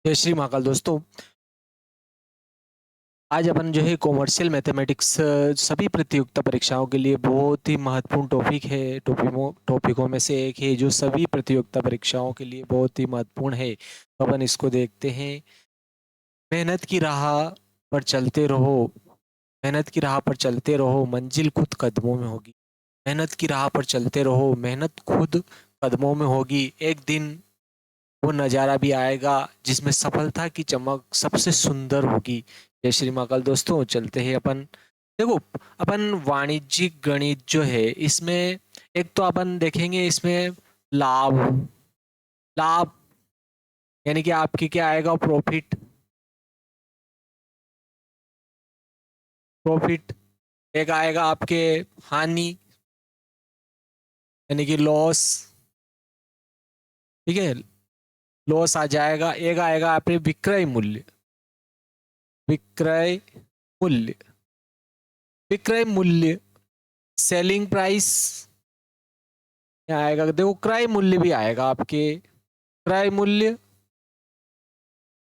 जय श्री महाकाल दोस्तों। आज अपन जो है कॉमर्शियल मैथमेटिक्स सभी प्रतियोगिता परीक्षाओं के लिए बहुत ही महत्वपूर्ण टॉपिक है। टॉपिकों में से एक है जो सभी प्रतियोगिता परीक्षाओं के लिए बहुत ही महत्वपूर्ण है। तो अपन इसको देखते हैं। मेहनत की राह पर चलते रहो, मेहनत की राह पर चलते रहो, मंजिल खुद कदमों में होगी। मेहनत की राह पर चलते रहो, मेहनत खुद कदमों में होगी। एक दिन वो नज़ारा भी आएगा जिसमें सफलता की चमक सबसे सुंदर होगी। जय श्री महाकाल दोस्तों, चलते हैं अपन। देखो, अपन वाणिज्यिक गणित जो है इसमें एक तो अपन देखेंगे इसमें लाभ। लाभ यानी कि आपके क्या आएगा, प्रॉफिट। प्रॉफिट एक आएगा आपके हानि यानी कि लॉस। ठीक है, लॉस आ जाएगा। एक आएगा आपके विक्रय मूल्य। विक्रय मूल्य, विक्रय मूल्य, सेलिंग प्राइस आएगा। देखो, क्रय मूल्य भी आएगा आपके, क्रय मूल्य,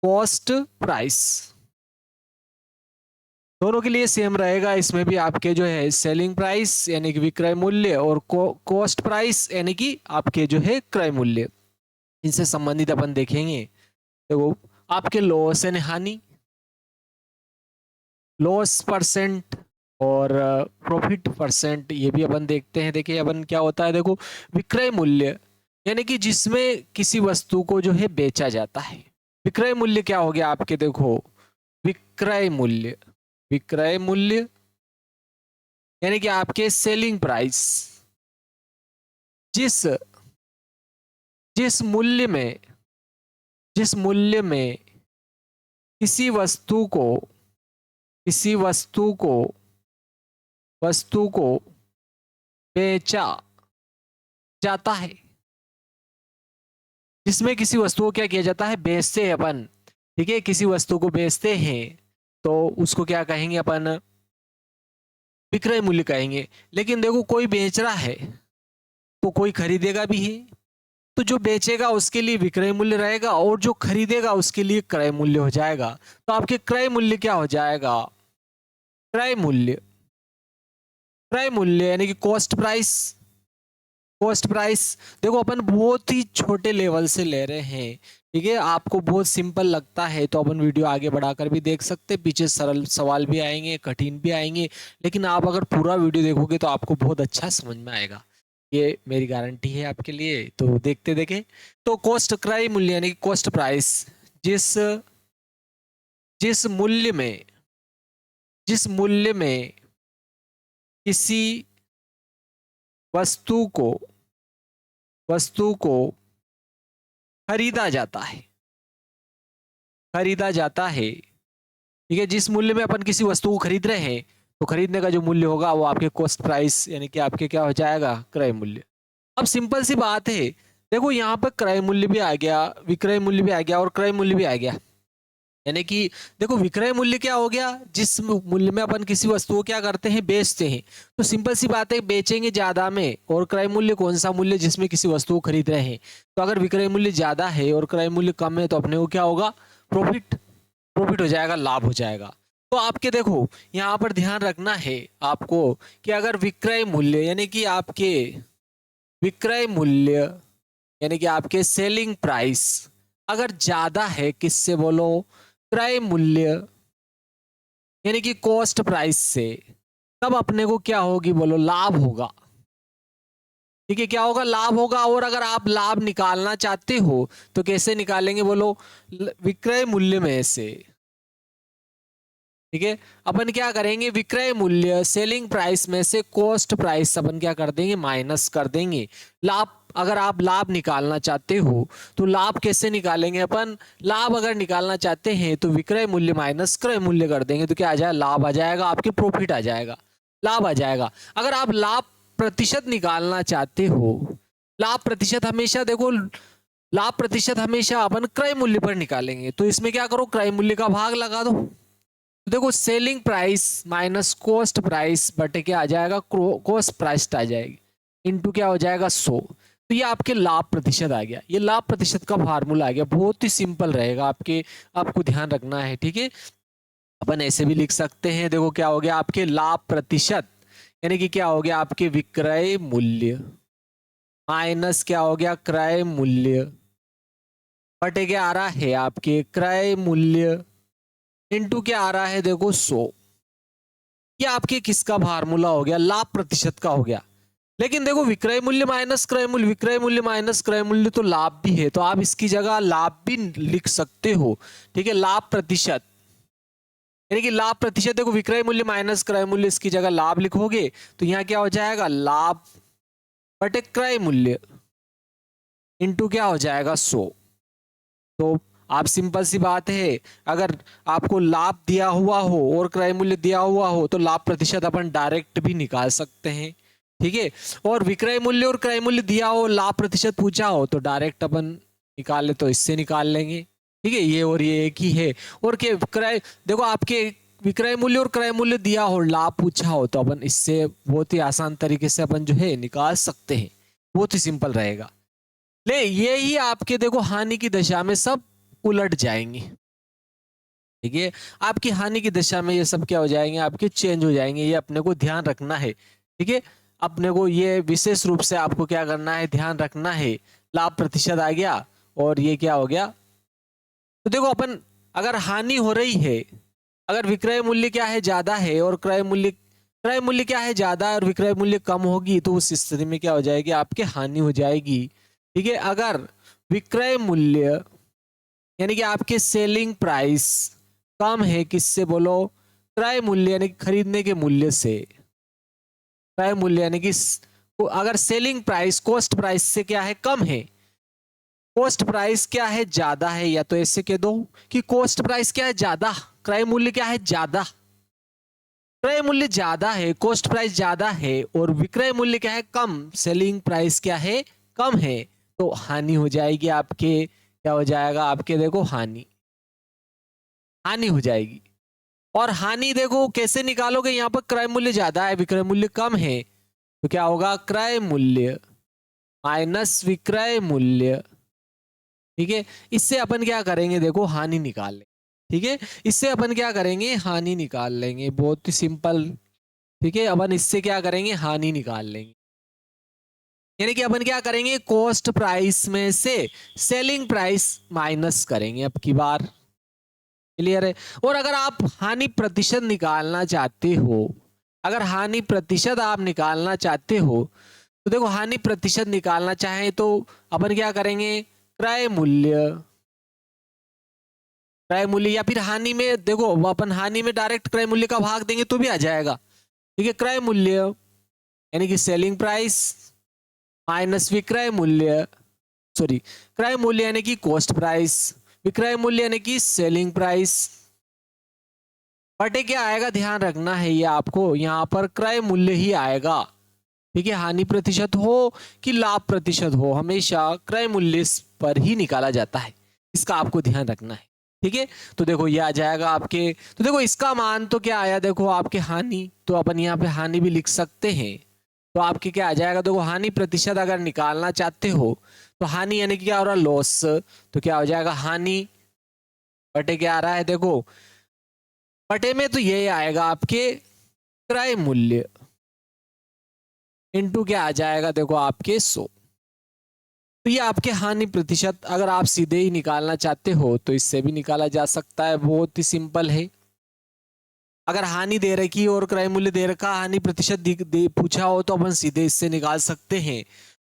कॉस्ट प्राइस, दोनों के लिए सेम रहेगा। इसमें भी आपके जो है सेलिंग प्राइस यानी कि विक्रय मूल्य और कॉस्ट प्राइस यानी कि आपके जो है क्रय मूल्य, इनसे संबंधित अपन देखेंगे। देखो, आपके लॉस यानी हानि, लॉस परसेंट और प्रॉफिट परसेंट, ये भी अपन देखते हैं। देखिए अपन क्या होता है, देखो, विक्रय मूल्य यानी कि जिसमें किसी वस्तु को जो है बेचा जाता है। विक्रय मूल्य क्या हो गया आपके, देखो, विक्रय मूल्य, विक्रय मूल्य यानी कि आपके सेलिंग प्राइस, जिस जिस मूल्य में, जिस मूल्य में किसी वस्तु को, किसी वस्तु को बेचा जाता है, जिसमें किसी वस्तु को क्या किया जाता है, बेचते हैं अपन। ठीक है, किसी वस्तु को बेचते हैं तो उसको क्या कहेंगे अपन, विक्रय मूल्य कहेंगे। लेकिन देखो, कोई बेच रहा है तो कोई खरीदेगा भी है, तो जो बेचेगा उसके लिए विक्रय मूल्य रहेगा और जो खरीदेगा उसके लिए क्रय मूल्य हो जाएगा। तो आपके क्रय मूल्य क्या हो जाएगा, क्रय मूल्य, क्रय मूल्य यानी कि कॉस्ट प्राइस। कॉस्ट प्राइस, देखो अपन बहुत ही छोटे लेवल से ले रहे हैं। ठीक है, आपको बहुत सिंपल लगता है तो अपन वीडियो आगे बढ़ाकर भी देख सकते हैं। पीछे सरल सवाल भी आएंगे, कठिन भी आएंगे, लेकिन आप अगर पूरा वीडियो देखोगे तो आपको बहुत अच्छा समझ में आएगा। ये मेरी गारंटी है आपके लिए। तो देखते देखें। तो कॉस्ट क्रय मूल्य यानी कि कॉस्ट प्राइस, जिस जिस मूल्य में, जिस मूल्य में किसी वस्तु को, वस्तु को खरीदा जाता है, खरीदा जाता है। ठीक है, जिस मूल्य में अपन किसी वस्तु को खरीद रहे हैं तो खरीदने का जो मूल्य होगा वो आपके कॉस्ट प्राइस यानी कि आपके क्या हो जाएगा, क्रय मूल्य। अब सिंपल सी बात है, देखो यहाँ पर क्रय मूल्य भी आ गया, विक्रय मूल्य भी आ गया और क्रय मूल्य भी आ गया। यानी कि देखो, विक्रय मूल्य क्या हो गया, जिस मूल्य में अपन किसी वस्तु को क्या करते हैं, बेचते हैं। तो सिंपल सी बात है, बेचेंगे ज्यादा में। और क्रय मूल्य कौन सा मूल्य, जिसमें किसी वस्तु को खरीद रहे हैं। तो अगर विक्रय मूल्य ज्यादा है और क्रय मूल्य कम है तो अपने को क्या होगा, प्रॉफिट, प्रॉफिट हो जाएगा, लाभ हो जाएगा। तो आपके देखो यहाँ पर ध्यान रखना है आपको कि अगर विक्रय मूल्य यानी कि आपके विक्रय मूल्य यानी कि आपके सेलिंग प्राइस अगर ज्यादा है किससे, बोलो, क्रय मूल्य यानी कि कॉस्ट प्राइस से, तब अपने को क्या होगी, बोलो, लाभ होगा। ठीक है, क्या होगा, लाभ होगा। और अगर आप लाभ निकालना चाहते हो तो कैसे निकालेंगे, बोलो, विक्रय मूल्य में से। ठीक है, अपन क्या करेंगे, विक्रय मूल्य सेलिंग प्राइस में से कॉस्ट प्राइस अपन क्या कर देंगे, माइनस कर देंगे। लाभ, अगर आप लाभ निकालना चाहते हो तो लाभ कैसे निकालेंगे अपन, लाभ अगर निकालना चाहते हैं तो विक्रय मूल्य माइनस क्रय मूल्य कर देंगे तो क्या आ जाएगा, लाभ आ जाएगा, आपके प्रॉफिट आ जाएगा, लाभ आ जाएगा। अगर आप लाभ प्रतिशत निकालना चाहते हो, लाभ प्रतिशत हमेशा देखो, लाभ प्रतिशत हमेशा अपन क्रय मूल्य पर निकालेंगे। तो इसमें क्या करो, क्रय मूल्य का भाग लगा दो। तो देखो, selling price minus cost price बटे क्या आ जाएगा, कॉस्ट प्राइस आ जाएगी, इनटू क्या हो जाएगा, 100। तो ये आपके लाभ प्रतिशत आ गया, ये लाभ प्रतिशत का फार्मूला आ गया, बहुत ही सिंपल रहेगा आपको ध्यान रखना है, ठीक है। अपन ऐसे भी लिख सकते हैं, देखो क्या हो गया आपके लाभ प्रतिशत, यानी कि क्या हो गया आपके विक्रय मूल्य माइनस क्या हो गया क्रय मूल्य बटे क्या आ रहा है आपके क्रय मूल्य इनटू क्या आ रहा है देखो 100। ये आपके किसका फार्मूला हो गया, लाभ प्रतिशत का हो गया। लेकिन देखो विक्रय मूल्य माइनस क्रय मूल्य, विक्रय मूल्य माइनस क्रय मूल्य तो लाभ भी है, तो आप इसकी जगह लाभ भी लिख सकते हो, ठीक है। लाभ प्रतिशत यानी कि लाभ प्रतिशत, देखो विक्रय मूल्य माइनस क्रय मूल्य, इसकी जगह लाभ लिखोगे तो यहाँ क्या हो जाएगा लाभ बटे क्रय मूल्य इनटू क्या हो जाएगा 100। तो आप सिंपल सी बात है, अगर आपको लाभ दिया हुआ हो और क्रय मूल्य दिया हुआ हो तो लाभ प्रतिशत अपन डायरेक्ट भी निकाल सकते हैं, ठीक है। और विक्रय मूल्य और क्रय मूल्य दिया हो, लाभ प्रतिशत पूछा हो तो डायरेक्ट अपन निकाले तो इससे निकाल लेंगे, ठीक है। ये और ये एक ही है। और के क्रय देखो आपके विक्रय मूल्य और क्रय मूल्य दिया हो, लाभ पूछा हो तो अपन इससे बहुत ही आसान तरीके से अपन जो है निकाल सकते हैं, बहुत ही सिंपल रहेगा। ले ये ही आपके देखो हानि की दशा में सब उलट जाएंगे, ठीक है। आपकी हानि की दशा में ये सब क्या हो जाएंगे आपके चेंज हो जाएंगे, ये अपने को ध्यान रखना है, ठीक है। अपने को ये विशेष रूप से आपको क्या करना है ध्यान रखना है। लाभ प्रतिशत आ गया और ये क्या हो गया, तो देखो अपन अगर हानि हो रही है, अगर विक्रय मूल्य क्या है ज्यादा है और क्रय मूल्य क्या है ज्यादा है और विक्रय मूल्य कम होगी, तो उस स्थिति में क्या हो जाएगी आपके हानि हो जाएगी, ठीक है। अगर विक्रय मूल्य यानी कि आपके सेलिंग प्राइस कम है किससे बोलो, क्रय मूल्य यानी कि खरीदने के मूल्य से, क्रय मूल्य यानी कि अगर सेलिंग प्राइस कॉस्ट प्राइस से क्या है कम है, कॉस्ट प्राइस क्या है ज्यादा है, या तो ऐसे कह दो कि कॉस्ट प्राइस क्या है ज्यादा, क्रय मूल्य क्या है ज्यादा, क्रय मूल्य ज्यादा है कॉस्ट प्राइस ज्यादा है और विक्रय मूल्य क्या है कम, सेलिंग प्राइस क्या है कम है, तो हानि हो जाएगी आपके, क्या हो जाएगा आपके देखो हानि हो जाएगी। और हानि देखो कैसे निकालोगे, यहाँ पर क्रय मूल्य ज्यादा है विक्रय मूल्य कम है, तो क्या होगा क्रय मूल्य माइनस विक्रय मूल्य, ठीक है। इससे अपन क्या करेंगे देखो हानि निकाल लेंगे, ठीक है। इससे अपन क्या करेंगे हानि निकाल लेंगे, बहुत ही सिंपल, ठीक है। अपन इससे क्या करेंगे हानि निकाल लेंगे, यानी कि अपन क्या करेंगे कॉस्ट प्राइस में से सेलिंग प्राइस माइनस करेंगे अब की बार, क्लियर है। और अगर आप हानि प्रतिशत निकालना चाहते हो, अगर हानि प्रतिशत आप निकालना चाहते हो तो देखो हानि प्रतिशत निकालना चाहें तो अपन क्या करेंगे क्रय मूल्य, क्रय मूल्य या फिर हानि में देखो अपन हानि में डायरेक्ट क्रय मूल्य का भाग देंगे तो भी आ जाएगा, ठीक है। क्रय मूल्य यानी कि सेलिंग प्राइस माइनस विक्रय मूल्य, सॉरी क्रय मूल्य यानी कि कॉस्ट प्राइस, विक्रय मूल्य यानी कि सेलिंग प्राइस बटे क्या आएगा ध्यान रखना है, ये आपको यहाँ पर क्रय मूल्य ही आएगा, ठीक है। हानि प्रतिशत हो कि लाभ प्रतिशत हो हमेशा क्रय मूल्य पर ही निकाला जाता है, इसका आपको ध्यान रखना है, ठीक है। तो देखो ये आ जाएगा आपके, तो देखो इसका मान तो क्या आया देखो आपके हानि, तो अपन यहाँ पे हानि भी लिख सकते हैं, तो आपके क्या आ जाएगा देखो हानि प्रतिशत अगर निकालना चाहते हो तो हानि यानी कि क्या हो रहा है लॉस, तो क्या हो जाएगा हानि बटे क्या आ रहा है देखो बटे में तो ये आएगा आपके क्रय मूल्य इनटू क्या आ जाएगा देखो आपके 100। तो ये आपके हानि प्रतिशत अगर आप सीधे ही निकालना चाहते हो तो इससे भी निकाला जा सकता है, बहुत ही सिंपल है। अगर हानि दे रखी और क्रय मूल्य दे रखा, हानि प्रतिशत पूछा हो तो अपन सीधे इससे निकाल सकते हैं।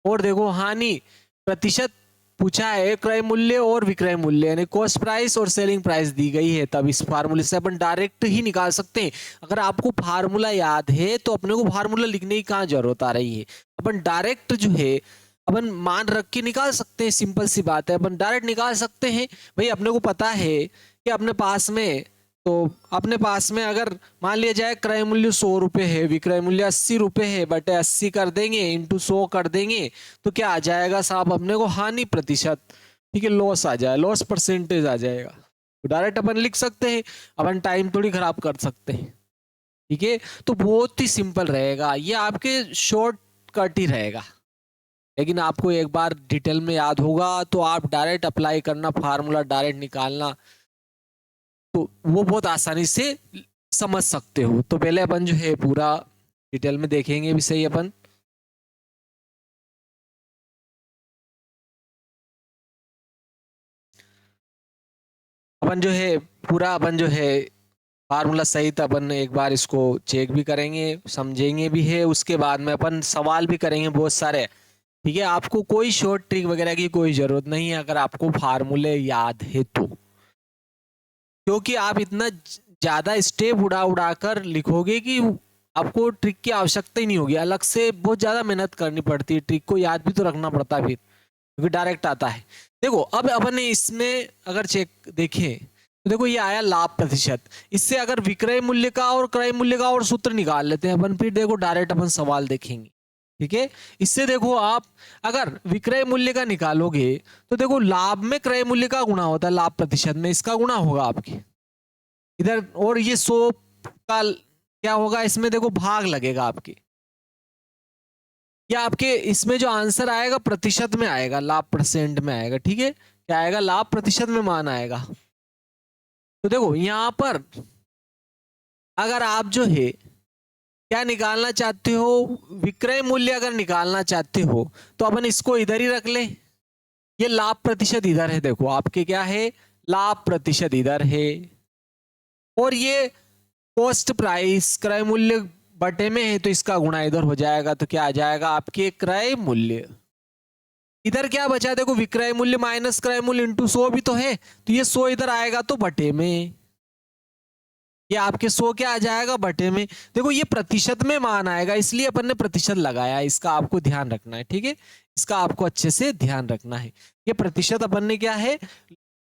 और देखो हानि प्रतिशत पूछा है, क्रय मूल्य और विक्रय मूल्य यानी कॉस्ट प्राइस और सेलिंग प्राइस दी गई है, तब इस फार्मूले से अपन डायरेक्ट ही निकाल सकते हैं। अगर आपको फार्मूला याद है तो अपने को फार्मूला लिखने की कहाँ जरूरत आ रही है, अपन डायरेक्ट जो है अपन मान रख के निकाल सकते हैं, सिंपल सी बात है अपन डायरेक्ट निकाल सकते हैं। भाई अपने को पता है कि अपने पास में, तो अपने पास में अगर मान लिया जाए क्रय मूल्य 100 रुपये है, विक्रय मूल्य 80 रुपये है, बटे 80 कर देंगे इंटू 100 कर देंगे, तो क्या आ जाएगा साहब अपने को हानि प्रतिशत, ठीक है, लॉस आ जाए, लॉस परसेंटेज आ जाएगा। तो डायरेक्ट अपन लिख सकते हैं, अपन टाइम थोड़ी खराब कर सकते हैं, ठीक है। तो बहुत ही सिंपल रहेगा, ये आपके शॉर्ट कट ही रहेगा। लेकिन आपको एक बार डिटेल में याद होगा तो आप डायरेक्ट अप्लाई करना, फार्मूला डायरेक्ट निकालना, तो वो बहुत आसानी से समझ सकते हो। तो पहले अपन जो है पूरा डिटेल में देखेंगे भी सही अपन। अपन जो है पूरा अपन जो है फार्मूला सहित अपन एक बार इसको चेक भी करेंगे, समझेंगे भी है, उसके बाद में अपन सवाल भी करेंगे बहुत सारे। ठीक है, आपको कोई शॉर्ट ट्रिक वगैरह की कोई जरूरत नहीं है अगर आपको फार्मूले याद है तो, क्योंकि आप इतना ज्यादा स्टेप उड़ा उड़ा कर लिखोगे कि आपको ट्रिक की आवश्यकता ही नहीं होगी। अलग से बहुत ज्यादा मेहनत करनी पड़ती है, ट्रिक को याद भी तो रखना पड़ता है फिर, क्योंकि डायरेक्ट आता है। देखो अब अपन ने इसमें अगर चेक देखें तो देखो ये आया लाभ प्रतिशत। इससे अगर विक्रय मूल्य का और क्रय मूल्य का और सूत्र निकाल लेते हैं अपन, फिर देखो डायरेक्ट अपन सवाल देखेंगे। ठीक है, इससे देखो आप अगर विक्रय मूल्य का निकालोगे तो देखो लाभ में क्रय मूल्य का गुणा होता है, लाभ प्रतिशत में इसका गुणा होगा आपके इधर, और ये 100 का क्या होगा इसमें, देखो भाग लगेगा आपके, या आपके इसमें जो आंसर आएगा प्रतिशत में आएगा, लाभ परसेंट में आएगा। ठीक है, क्या आएगा, लाभ प्रतिशत में मान आएगा। तो देखो यहां पर अगर आप जो है क्या निकालना चाहते हो, विक्रय मूल्य अगर निकालना चाहते हो तो अपन इसको इधर ही रख ले। ये लाभ प्रतिशत इधर है, देखो आपके क्या है, लाभ प्रतिशत इधर है, और ये कॉस्ट प्राइस क्रय मूल्य बटे में है तो इसका गुणा इधर हो जाएगा, तो क्या आ जाएगा आपके क्रय मूल्य। इधर क्या बचा, देखो विक्रय मूल्य माइनस क्रय मूल्य इंटू 100 भी तो है, तो ये 100 इधर आएगा तो बटे में, ये आपके 100 क्या आ जाएगा, बटे में। देखो ये प्रतिशत में मान आएगा, इसलिए अपन ने प्रतिशत लगाया, इसका आपको ध्यान रखना है। ठीक है, इसका आपको अच्छे से ध्यान रखना है। ये प्रतिशत अपन ने क्या है,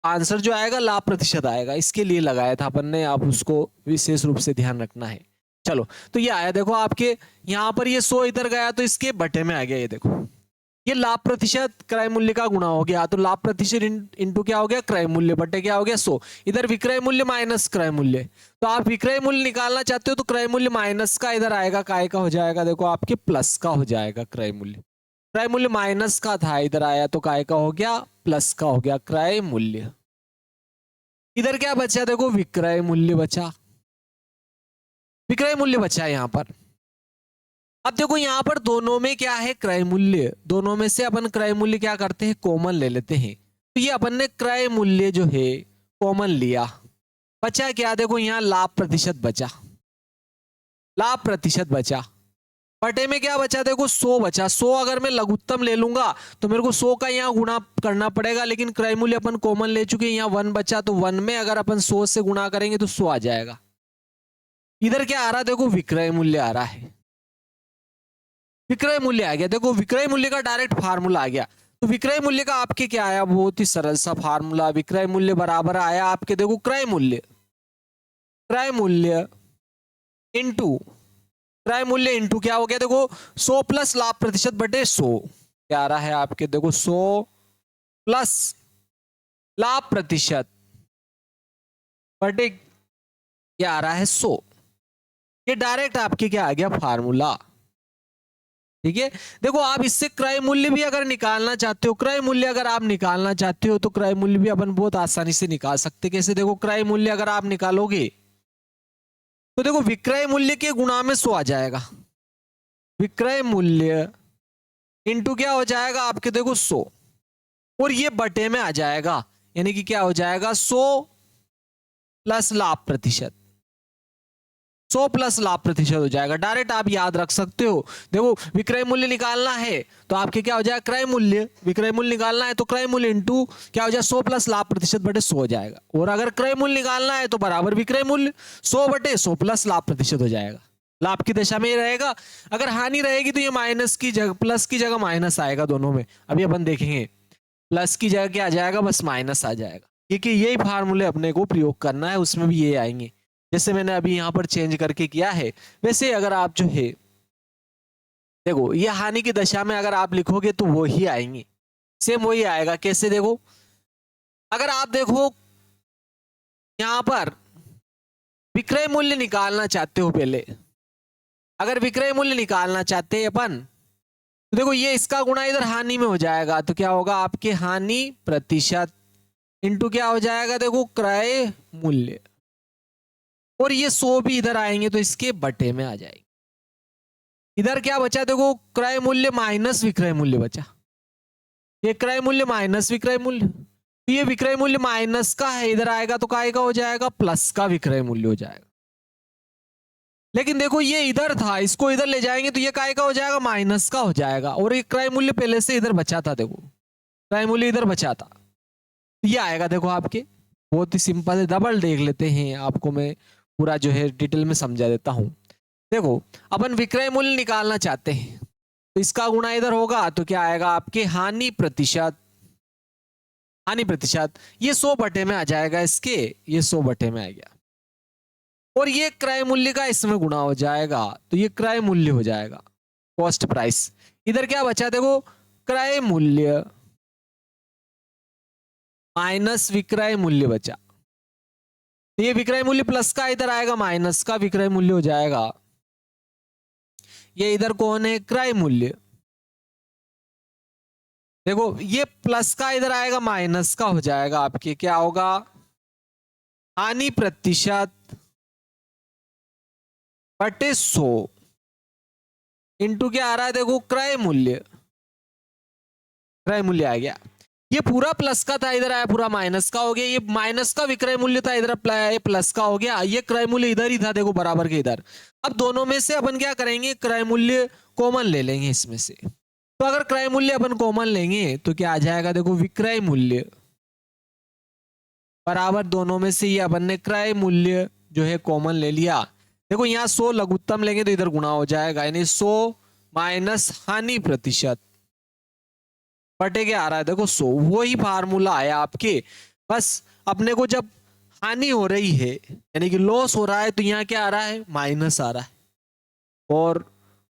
आंसर जो आएगा लाभ प्रतिशत आएगा, इसके लिए लगाया था अपन ने, आप उसको विशेष रूप से ध्यान रखना है। चलो तो ये आया, देखो आपके यहाँ पर ये 100 इधर गया तो इसके बटे में आ गया, ये देखो ये लाभ प्रतिशत क्रय मूल्य का गुणा हो गया, तो लाभ प्रतिशत इंटू क्या हो गया, क्रय मूल्य बटे क्या हो गया 100। इधर विक्रय मूल्य माइनस क्रय मूल्य, तो आप विक्रय मूल्य निकालना चाहते हो तो क्रय मूल्य माइनस का इधर आएगा, काय का हो जाएगा, देखो आपके प्लस का हो जाएगा क्रय मूल्य। क्रय मूल्य माइनस का था, इधर आया तो काय का हो गया, प्लस का हो गया क्रय मूल्य। इधर क्या बचा, देखो विक्रय मूल्य बचा, विक्रय मूल्य बचा यहां पर। अब देखो यहां पर दोनों में क्या है, क्रय मूल्य, दोनों में से अपन क्रय मूल्य क्या करते हैं, कॉमन ले लेते हैं। तो ये अपन ने क्रय मूल्य जो है कॉमन लिया, बचा क्या, देखो यहां लाभ प्रतिशत बचा, लाभ प्रतिशत बचा, बटे में क्या बचा, देखो 100 बचा। 100 अगर मैं लघुत्तम ले लूंगा तो मेरे को 100 का यहाँ गुणा करना पड़ेगा, लेकिन क्रय मूल्य अपन कॉमन ले चुके हैं, यहाँ 1 बचा, तो 1 में अगर अपन 100 से गुणा करेंगे तो 100 आ जाएगा। इधर क्या आ रहा है, देखो विक्रय मूल्य आ रहा है, विक्रय मूल्य आ गया। देखो विक्रय मूल्य का डायरेक्ट फार्मूला आ गया, तो विक्रय मूल्य का आपके क्या आया, बहुत ही सरल सा फार्मूला, विक्रय मूल्य बराबर आया आपके, देखो क्रय मूल्य, क्रय मूल्य इंटू क्रय मूल्य इंटू क्या हो गया, देखो 100 प्लस लाभ प्रतिशत बटे 100, क्या आ रहा है आपके, देखो 100 प्लस लाभ प्रतिशत बटे क्या आ रहा है 100। ये डायरेक्ट आपके क्या आ गया, फार्मूला। ठीक है, देखो आप इससे क्रय मूल्य भी अगर निकालना चाहते हो, क्रय मूल्य अगर आप निकालना चाहते हो तो क्रय मूल्य भी अपन बहुत आसानी से निकाल सकते। कैसे, देखो क्रय मूल्य अगर आप निकालोगे तो देखो विक्रय मूल्य के गुणा में 100 आ जाएगा, विक्रय मूल्य इंटू क्या हो जाएगा आपके, देखो 100, और ये बटे में आ जाएगा, यानी कि क्या हो जाएगा 100 प्लस लाभ प्रतिशत, 100 प्लस लाभ प्रतिशत हो जाएगा। डायरेक्ट आप याद रख सकते हो, देखो विक्रय मूल्य निकालना है तो आपके क्या हो जाएगा, क्रय मूल्य, विक्रय मूल्य निकालना है तो क्रय मूल्य इंटू क्या हो जाएगा 100 प्लस लाभ प्रतिशत बटे 100 हो जाएगा, और अगर क्रय मूल्य निकालना है तो बराबर विक्रय मूल्य 100 बटे 100 प्लस लाभ प्रतिशत हो जाएगा। लाभ की दशा में ये रहेगा, अगर हानि रहेगी तो ये माइनस की जगह प्लस की जगह माइनस आएगा दोनों में, अभी अपन देखेंगे प्लस की जगह क्या आ जाएगा, बस माइनस आ जाएगा, क्योंकि यही फार्मूले अपने को प्रयोग करना है, उसमें भी ये आएंगे जैसे मैंने अभी यहां पर चेंज करके किया है। वैसे अगर आप जो है देखो ये हानि की दशा में अगर आप लिखोगे तो वो ही आएंगे, सेम वही आएगा। कैसे, देखो अगर आप देखो यहां पर विक्रय मूल्य निकालना चाहते हो, पहले अगर विक्रय मूल्य निकालना चाहते हैं अपन तो देखो ये इसका गुणा इधर हानि में हो जाएगा, तो क्या होगा आपके हानि प्रतिशत इंटू क्या हो जाएगा, देखो क्रय मूल्य, और ये 100 भी इधर आएंगे तो इसके बटे में आ जाएंगे। इधर क्या बचा, देखो क्रय मूल्य माइनस विक्रय मूल्य बचा, ये क्रय मूल्य माइनस विक्रय मूल्य, तो ये विक्रय मूल्य माइनस का है, इधर आएगा तो काय का हो जाएगा, प्लस का विक्रय मूल्य हो जाएगा। लेकिन देखो ये इधर था, इसको इधर ले जाएंगे तो ये काय का हो जाएगा, माइनस का हो जाएगा, और ये क्रय मूल्य पहले से इधर बचा था, देखो क्रय मूल्य इधर बचा था, ये आएगा देखो आपके, बहुत ही सिंपल है। डबल देख लेते हैं, आपको मैं पूरा जो है डिटेल में समझा देता हूं। देखो अपन विक्रय मूल्य निकालना चाहते हैं, तो इसका गुणा इधर होगा तो क्या आएगा आपके हानि प्रतिशत, हानि प्रतिशत ये 100 बटे में आ जाएगा इसके, ये 100 बटे में आ गया, और ये क्रय मूल्य का इसमें गुणा हो जाएगा, तो ये क्रय मूल्य हो जाएगा, कॉस्ट प्राइस। इधर क्या बचा, देखो क्रय मूल्य माइनस विक्रय मूल्य बचा, तो ये विक्रय मूल्य प्लस का इधर आएगा, माइनस का विक्रय मूल्य हो जाएगा। ये इधर कौन है, क्रय मूल्य, देखो ये प्लस का इधर आएगा, माइनस का हो जाएगा आपके, क्या होगा हानि प्रतिशत बटे 100 इंटू क्या आ रहा है, देखो क्रय मूल्य, क्रय मूल्य आ गया। ये पूरा प्लस का था, इधर आया पूरा माइनस का हो गया, ये माइनस का विक्रय मूल्य था, इधर प्लस का हो गया, ये क्रय मूल्य इधर ही था, देखो बराबर के इधर। अब दोनों में से अपन क्या करेंगे, क्रय मूल्य कॉमन ले लेंगे इसमें से, तो अगर क्रय मूल्य अपन कॉमन लेंगे तो क्या आ जाएगा, देखो विक्रय मूल्य बराबर दोनों में से ये अपन ने क्रय मूल्य जो है कॉमन ले लिया। देखो यहाँ 100 लघुत्तम लेंगे तो इधर गुणा हो जाएगा, यानी 100 माइनस हानि प्रतिशत बटे क्या आ रहा है, देखो 100, वही फार्मूला आया आपके। बस अपने को जब हानि हो रही है यानी कि लॉस हो रहा है तो यहाँ क्या आ रहा है, माइनस आ रहा है, और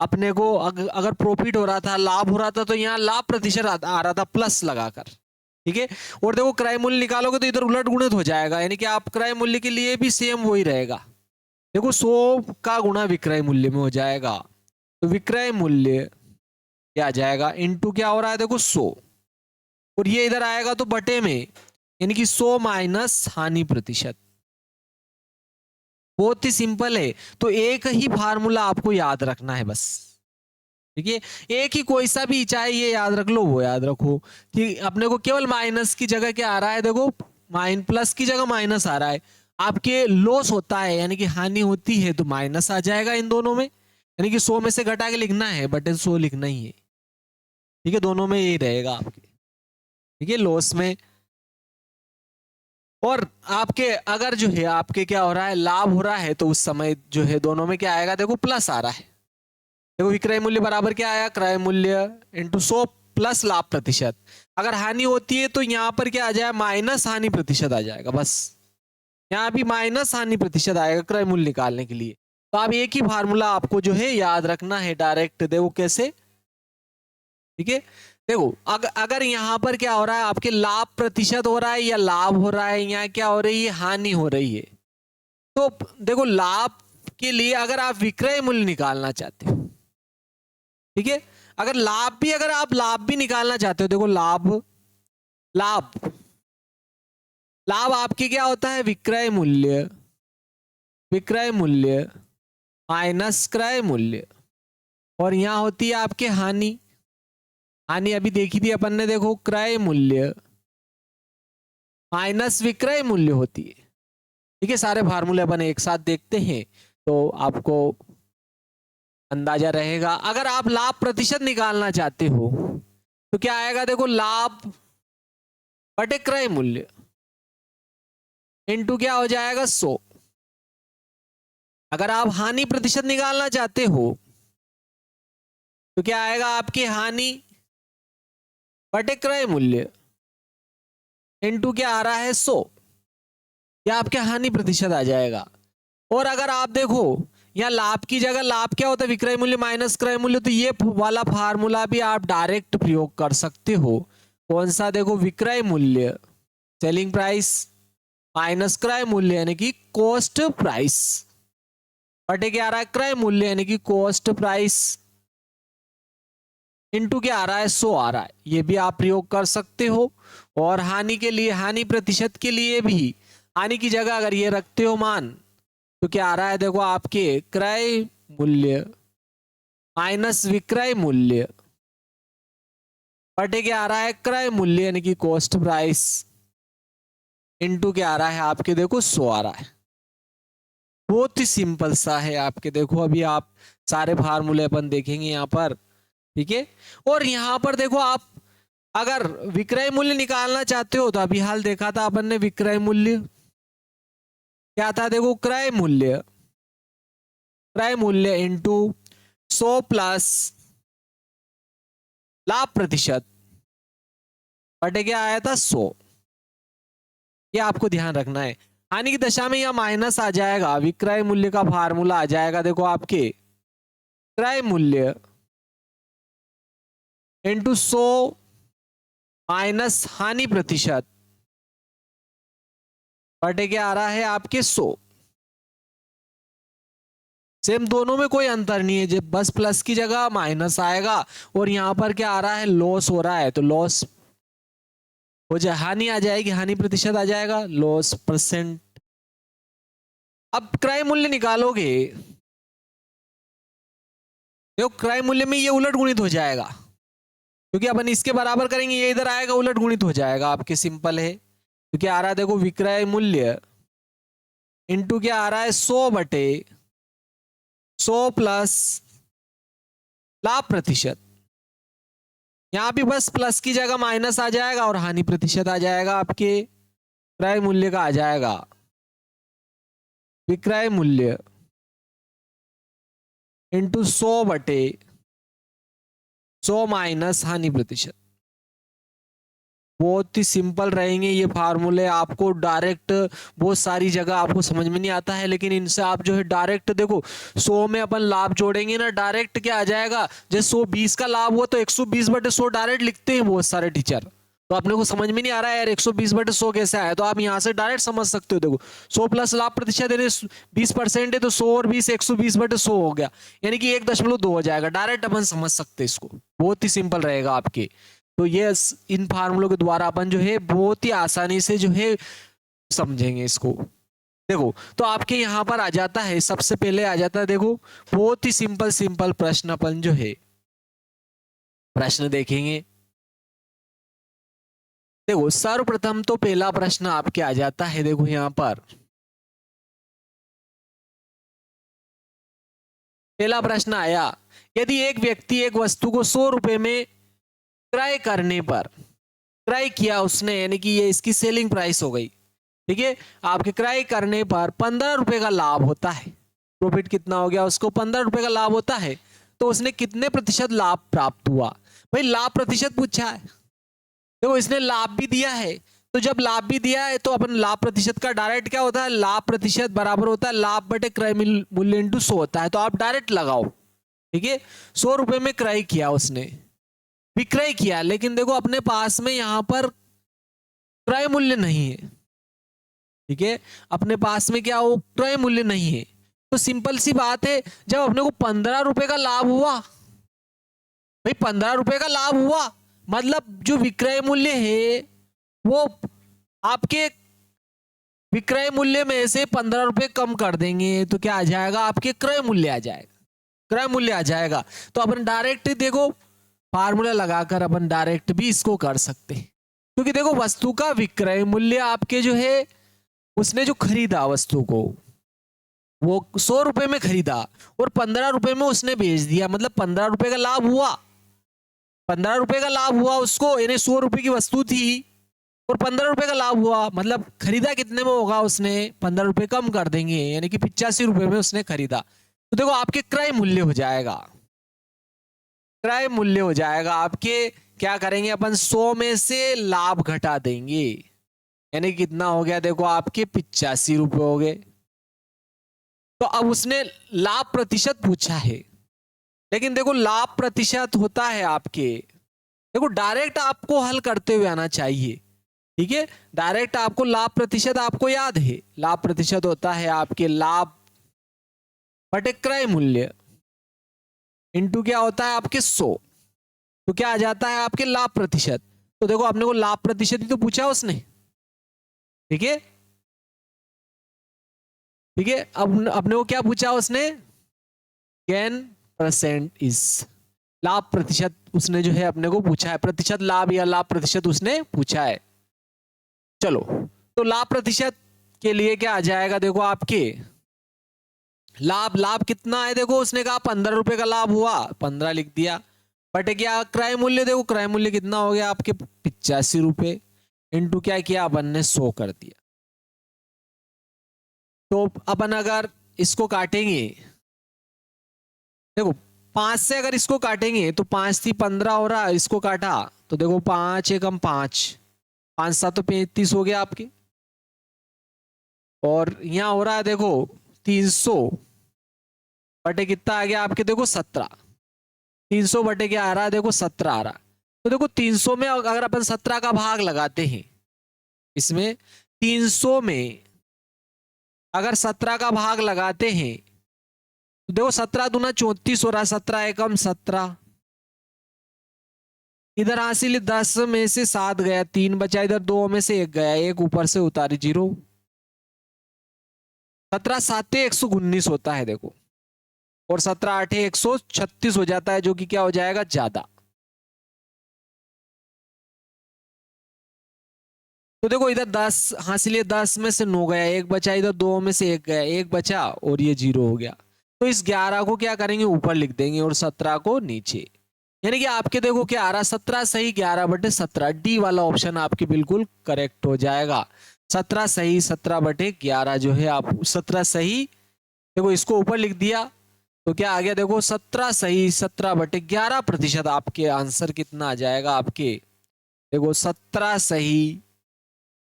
अपने को अगर प्रॉफिट हो रहा था, लाभ हो रहा था, तो यहाँ लाभ प्रतिशत आ रहा था प्लस लगाकर, ठीक है। और देखो क्रय मूल्य निकालोगे तो इधर उलट गुणित हो जाएगा, यानी कि आप क्रय मूल्य के लिए भी सेम वही रहेगा, देखो 100 का गुणा विक्रय मूल्य में हो जाएगा, तो विक्रय मूल्य क्या आ जाएगा, इंटू क्या हो रहा है, देखो 100, और ये इधर आएगा तो बटे में, यानी कि 100 माइनस हानि प्रतिशत। बहुत ही सिंपल है, तो एक ही फार्मूला आपको याद रखना है बस, ठीक है। एक ही कोई सा भी, चाहे ये याद रख लो वो याद रखो कि अपने को केवल माइनस की जगह क्या आ रहा है, देखो प्लस की जगह माइनस आ रहा है, आपके लॉस होता है यानी कि हानि होती है तो माइनस आ जाएगा इन दोनों में, यानी कि 100 में से घटा के लिखना है, बटे 100 लिखना ही है, ठीक है। दोनों में यही रहेगा आपके, ठीक है, लॉस में। और आपके अगर जो है आपके क्या हो रहा है, लाभ हो रहा है, तो उस समय जो है दोनों में क्या आएगा, देखो प्लस आ रहा है, देखो विक्रय मूल्य बराबर क्या आया, क्रय मूल्य इंटू 100 प्लस लाभ प्रतिशत। अगर हानि होती है तो यहाँ पर क्या आ जाएगा, माइनस हानि प्रतिशत आ जाएगा, बस यहाँ भी माइनस हानि प्रतिशत आएगा क्रय मूल्य निकालने के लिए। तो आप एक ही फार्मूला आपको जो है याद रखना है डायरेक्ट, देखो कैसे, ठीक है। देखो अगर यहाँ पर क्या हो रहा है, आपके लाभ प्रतिशत हो रहा है या लाभ हो रहा है, यहाँ क्या हो रही है, हानि हो रही है, तो देखो लाभ के लिए अगर आप विक्रय मूल्य निकालना चाहते हो, ठीक है, अगर आप लाभ भी निकालना चाहते हो, देखो लाभ लाभ लाभ आपके क्या होता है, विक्रय मूल्य, विक्रय मूल्य माइनस क्रय मूल्य, और यहां होती है आपके हानि, हानि अभी देखी थी अपन ने, देखो क्रय मूल्य माइनस विक्रय मूल्य होती है, ठीक है। सारे फार्मूले अपन एक साथ देखते हैं तो आपको अंदाजा रहेगा। अगर आप लाभ प्रतिशत निकालना चाहते हो तो क्या आएगा, देखो लाभ बटे क्रय मूल्य इनटू क्या हो जाएगा, 100। अगर आप हानि प्रतिशत निकालना चाहते हो तो क्या आएगा, आपकी हानि बटे क्रय मूल्य इनटू क्या आ रहा है, 100, या आपके हानि प्रतिशत आ जाएगा। और अगर आप देखो यहाँ लाभ की जगह लाभ क्या होता है, विक्रय मूल्य माइनस क्रय मूल्य, तो ये वाला फार्मूला भी आप डायरेक्ट प्रयोग कर सकते हो। कौन सा, देखो विक्रय मूल्य सेलिंग प्राइस माइनस क्रय मूल्य यानी कि कॉस्ट प्राइस बटे क्या आ रहा है, क्रय मूल्य यानी कि कॉस्ट प्राइस इंटू क्या आ रहा है, 100 आ रहा है। ये भी आप प्रयोग कर सकते हो। और हानि के लिए, हानि प्रतिशत के लिए भी, हानि की जगह अगर ये रखते हो मान, तो क्या आ रहा है देखो आपके क्रय मूल्य माइनस विक्रय मूल्य बटे क्या आ रहा है, क्रय मूल्य यानी कि कॉस्ट प्राइस, इंटू क्या आ रहा है आपके देखो 100 आ रहा है। बहुत ही सिंपल सा है आपके, देखो अभी आप सारे फार्मूले अपन देखेंगे यहाँ पर, ठीक है। और यहाँ पर देखो आप अगर विक्रय मूल्य निकालना चाहते हो तो अभी हाल देखा था अपन ने, विक्रय मूल्य क्या था देखो, क्रय मूल्य, क्रय मूल्य इंटू 100 प्लस लाभ प्रतिशत बटे क्या आया था 100। ये आपको ध्यान रखना है। हानि की दशा में यह माइनस आ जाएगा, विक्रय मूल्य का फार्मूला आ जाएगा देखो आपके क्रय मूल्य इंटू 100 माइनस हानि प्रतिशत बटे क्या आ रहा है आपके 100। सेम, दोनों में कोई अंतर नहीं है, जब बस प्लस की जगह माइनस आएगा और यहां पर क्या आ रहा है, लॉस हो रहा है, तो लॉस हो जाए, हानि आ जाएगी, हानि प्रतिशत आ जाएगा, लॉस परसेंट। अब क्रय मूल्य निकालोगे, देखो क्रय मूल्य में ये उलट गुणित हो जाएगा, क्योंकि अपन इसके बराबर करेंगे, ये इधर आएगा उलट गुणित हो जाएगा आपके, सिंपल है। तो क्या आ रहा है देखो, विक्रय मूल्य इंटू क्या आ रहा है 100 बटे 100 प्लस लाभ प्रतिशत, यहां भी बस प्लस की जगह माइनस आ जाएगा और हानि प्रतिशत आ जाएगा आपके, क्रय मूल्य का आ जाएगा विक्रय मूल्य इंटू 100 बटे 100 माइनस हानि प्रतिशत। बहुत ही सिंपल रहेंगे ये फार्मूले, आपको डायरेक्ट बहुत सारी जगह आपको समझ में नहीं आता है, लेकिन इनसे आप जो है डायरेक्ट देखो 100 में अपन लाभ जोड़ेंगे ना, डायरेक्ट क्या आ जाएगा, जैसे 120 का लाभ हुआ तो 120 बटे 100 डायरेक्ट लिखते हैं बहुत सारे टीचर। तो अपने को समझ में नहीं आ रहा है यार 120 बटे 100 कैसे आया, तो आप यहाँ से डायरेक्ट समझ सकते हो। देखो 100 प्लस लाभ प्रतिशत यानी 20% है, तो 100 और 20 120 बटे 100 हो गया, यानी कि 1.2 हो जाएगा, डायरेक्ट अपन समझ सकते हैं इसको, बहुत ही सिंपल रहेगा आपके। तो ये इन फार्मूलों के द्वारा अपन जो है बहुत ही आसानी से जो है समझेंगे इसको। देखो तो आपके यहां पर आ जाता है, सबसे पहले आ जाता है देखो बहुत ही सिंपल सिंपल प्रश्न अपन जो है प्रश्न देखेंगे। देखो सर्वप्रथम तो पहला प्रश्न आपके आ जाता है, देखो यहां पर पहला प्रश्न आया, यदि एक व्यक्ति एक वस्तु को 100 रुपए में क्रय करने पर, क्रय किया उसने यानी कि ये इसकी सेलिंग प्राइस हो गई, ठीक है, आपके क्रय करने पर 15 रुपए का लाभ होता है, प्रॉफिट कितना हो गया उसको, 15 रुपए का लाभ होता है, तो उसने कितने प्रतिशत लाभ प्राप्त हुआ। भाई लाभ प्रतिशत पूछा है, देखो इसने लाभ भी दिया है, तो जब लाभ भी दिया है तो अपन लाभ प्रतिशत का डायरेक्ट क्या होता है, लाभ प्रतिशत बराबर होता है लाभ बटे क्रय मूल्य इंटू 100 होता है, तो आप डायरेक्ट लगाओ, ठीक है। 100 रुपए में क्रय किया उसने, विक्रय किया, लेकिन देखो अपने पास में यहां पर क्रय मूल्य नहीं है, ठीक है, अपने पास में क्या हो, क्रय मूल्य नहीं है, तो सिंपल सी बात है, जब अपने को 15 रुपए का लाभ हुआ, भाई 15 रुपए का लाभ हुआ, मतलब जो विक्रय मूल्य है वो आपके विक्रय मूल्य में से 15 रुपए कम कर देंगे, तो क्या आ जाएगा आपके क्रय मूल्य आ जाएगा, क्रय मूल्य आ जाएगा। तो अपन डायरेक्ट देखो फार्मूला लगाकर अपन डायरेक्ट भी इसको कर सकते हैं, क्योंकि देखो वस्तु का विक्रय मूल्य आपके जो है, उसने जो खरीदा वस्तु को वो 100 रुपए में खरीदा और 15 रुपए में उसने बेच दिया, मतलब 15 रुपए का लाभ हुआ, 15 रुपए का लाभ हुआ उसको, यानी 100 रुपए की वस्तु थी और 15 रुपए का लाभ हुआ, मतलब खरीदा कितने में होगा उसने, 15 रुपए कम कर देंगे, यानी कि 85 रुपए में उसने खरीदा, तो देखो आपके क्रय मूल्य हो जाएगा, क्रय मूल्य हो जाएगा आपके, क्या करेंगे अपन 100 में से लाभ घटा देंगे, यानी कितना हो गया देखो आपके 85 रुपए हो गए। तो अब उसने लाभ प्रतिशत पूछा है, लेकिन देखो लाभ प्रतिशत होता है आपके, देखो डायरेक्ट आपको हल करते हुए आना चाहिए, ठीक है, डायरेक्ट आपको लाभ प्रतिशत आपको याद है, लाभ प्रतिशत होता है आपके लाभ बटे क्रय मूल्य इंटू क्या होता है आपके 100, तो क्या आ जाता है आपके लाभ प्रतिशत। तो देखो अपने को लाभ प्रतिशत ही तो पूछा उसने, ठीक है ठीक है। अब अपने को क्या पूछा उसने, गेन परसेंट इज, लाभ प्रतिशत उसने जो है अपने को पूछा है, प्रतिशत लाभ या लाभ प्रतिशत उसने पूछा है। चलो तो लाभ प्रतिशत के लिए क्या आ जाएगा, देखो आपके लाभ कितना है, देखो उसने कहा 15 रुपए का लाभ हुआ, 15 लिख दिया, बट क्या क्रय मूल्य, देखो क्रय मूल्य कितना हो गया आपके 85 रुपए, इंटू क्या किया अपन ने 100 कर दिया। तो अपन अगर इसको काटेंगे, देखो 5 से अगर इसको काटेंगे तो 5 थी 15 हो रहा, इसको काटा तो देखो 5 एकम 5, 5 7 तो 35 हो गया आपके, और यहां हो रहा है देखो 300 बटे कितना आ गया आपके, देखो 17, 300 बटे क्या आ रहा है, देखो 17 आ रहा। तो देखो 300 में अगर अपन 17 का भाग लगाते हैं, इसमें 300 में अगर 17 का भाग लगाते हैं तो देखो 17 दूना 34 हो रहा है, 17 एकम 17, इधर हासिल 10 में से 7 गया, 3 बचा, इधर 2 में से 1 गया, 1 ऊपर से उतारी 0, 17 7 119 होता है देखो, और 17 8 136 हो जाता है, जो कि क्या हो जाएगा ज्यादा। तो देखो इधर 10 हासिल 10 में से 9 गया, 1 बचा, इधर 2 में से 1 गया, 1 बचा और ये 0 हो गया। तो इस 11 को क्या करेंगे, ऊपर लिख देंगे और 17 को नीचे, यानी कि आपके देखो क्या आ रहा, 17 सही 11 बटे 17, डी वाला ऑप्शन आपके बिल्कुल करेक्ट हो जाएगा। 17 सही 17 बटे 11 जो है आप 17 सही, देखो इसको ऊपर लिख दिया तो क्या आ गया, देखो 17 सही 17 बटे 11%, आपके आंसर कितना आ जाएगा आपके, देखो 17 सही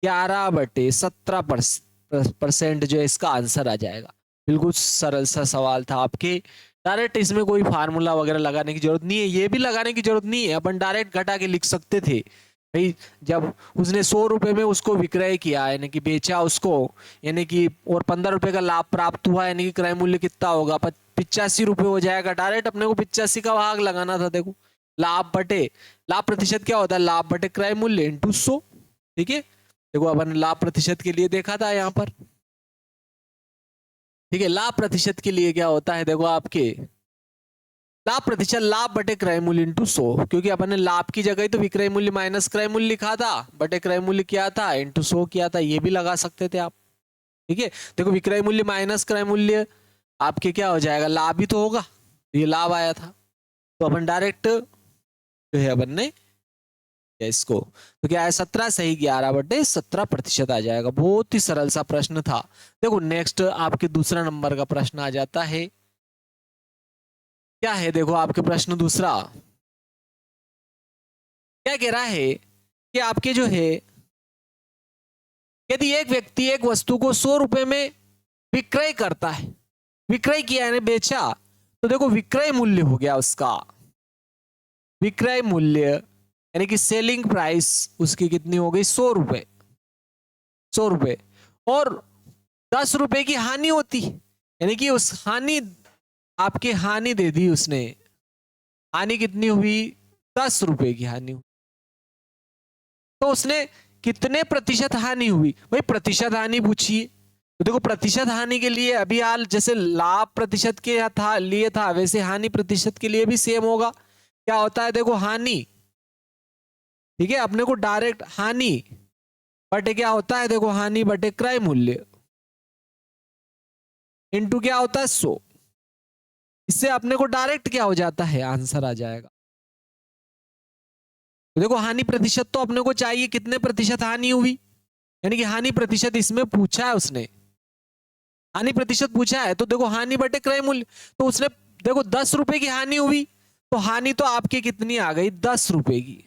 11 बटे 17% जो है इसका आंसर आ जाएगा। बिल्कुल सरल सा सवाल था आपके, डायरेक्ट इसमें कोई फार्मूला वगैरह लगाने की जरूरत नहीं है, ये भी लगाने की जरूरत नहीं है, अपन डायरेक्ट घटा के लिख सकते थे भाई। जब उसने 100 रुपए में उसको विक्रय किया यानी कि बेचा उसको, यानी कि और 15 रुपए का लाभ प्राप्त हुआ, यानी कि क्रय मूल्य कितना होगा, 85 रुपए हो जाएगा। डायरेक्ट अपने को 85 का भाग लगाना था, देखो लाभ बटे, लाभ प्रतिशत क्या होता है, लाभ बटे क्रय मूल्य इंटू 100, ठीक है। देखो अपन लाभ प्रतिशत के लिए देखा था यहाँ पर, ठीक है। लाभ प्रतिशत के लिए क्या होता है, देखो आपके लाभ प्रतिशत लाभ बटे क्रय मूल्य इंटू 100, क्योंकि अपन ने लाभ की जगह तो विक्रय मूल्य माइनस क्रय मूल्य लिखा था, बटे क्रय मूल्य किया था इंटू 100 किया था, ये भी लगा सकते थे आप, ठीक है। देखो विक्रय मूल्य माइनस क्रय मूल्य आपके क्या हो जाएगा, लाभ ही तो होगा, ये लाभ आया था, तो अपन डायरेक्ट जो है अपन ने इसको, तो क्या है 17 सही 11 बटे 17% आ जाएगा। बहुत ही सरल सा प्रश्न था। देखो नेक्स्ट आपके दूसरा नंबर का प्रश्न आ जाता है, क्या है देखो आपके प्रश्न दूसरा क्या कह रहा है कि आपके जो है, यदि एक व्यक्ति एक वस्तु को 100 रुपए में विक्रय करता है, विक्रय किया यानी बेचा, तो देखो विक्रय मूल्य हो गया उसका, विक्रय मूल्य यानी कि सेलिंग प्राइस उसकी कितनी हो गई, 100 रुपए, 100 रुपए, और 10 रुपए की हानि होती, यानी कि उस हानि, आपकी हानि दे दी उसने, हानि कितनी हुई, 10 रुपए की हानि हुई, तो उसने कितने प्रतिशत हानि हुई, भाई प्रतिशत हानि पूछिए। तो देखो प्रतिशत हानि के लिए अभी हाल जैसे लाभ प्रतिशत के था लिए था, वैसे हानि प्रतिशत के लिए भी सेम होगा। क्या होता है देखो हानि, ठीक है, अपने को डायरेक्ट हानि बटे क्या होता है, देखो हानि बटे क्रय मूल्य इंटू क्या होता है 100, इससे अपने को डायरेक्ट क्या हो जाता है, आंसर आ जाएगा। तो देखो हानि प्रतिशत तो अपने को चाहिए, कितने प्रतिशत हानि हुई, यानी कि हानि प्रतिशत इसमें पूछा है उसने, हानि प्रतिशत पूछा है, तो देखो हानि बटे क्रय मूल्य, तो उसने देखो 10 रुपए की हानि हुई, तो हानि तो आपकी कितनी आ गई, 10 रुपए की,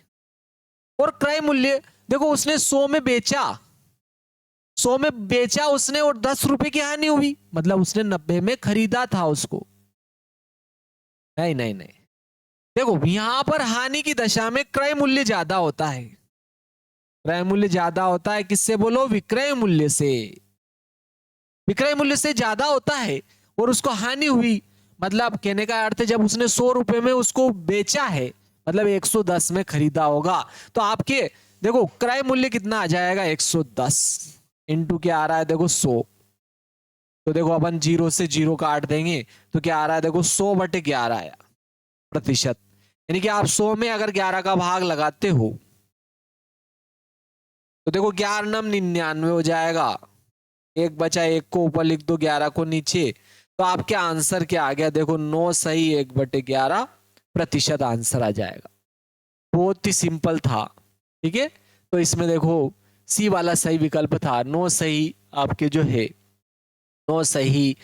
और क्रय मूल्य देखो उसने 100 में बेचा, 100 में बेचा उसने और 10 रुपए की हानि हुई, मतलब उसने 90 में खरीदा था उसको, नहीं नहीं नहीं, देखो यहां पर हानि की दशा में क्रय मूल्य ज्यादा होता है, क्रय मूल्य ज्यादा होता है किससे, बोलो विक्रय मूल्य से, विक्रय मूल्य से ज्यादा होता है, और उसको हानि हुई, मतलब कहने का अर्थ है जब उसने 100 रुपए में उसको बेचा है मतलब 110 में खरीदा होगा। तो आपके देखो क्रय मूल्य कितना आ जाएगा, 110 इंटू क्या आ रहा है देखो 100। तो देखो अपन 0 से 0 काट देंगे तो क्या आ रहा है देखो 100/11 आया प्रतिशत। यानी कि आप 100 में अगर 11 का भाग लगाते हो तो देखो 11×99 हो जाएगा। एक बचा, एक को ऊपर लिख दो, 11 को नीचे। तो आपके आंसर क्या आ गया देखो 9 सही 1/11 प्रतिशत आंसर आ जाएगा। बहुत ही सिंपल था। ठीक है, तो इसमें देखो सी वाला सही विकल्प था। 9 सही आपके जो है 9 सही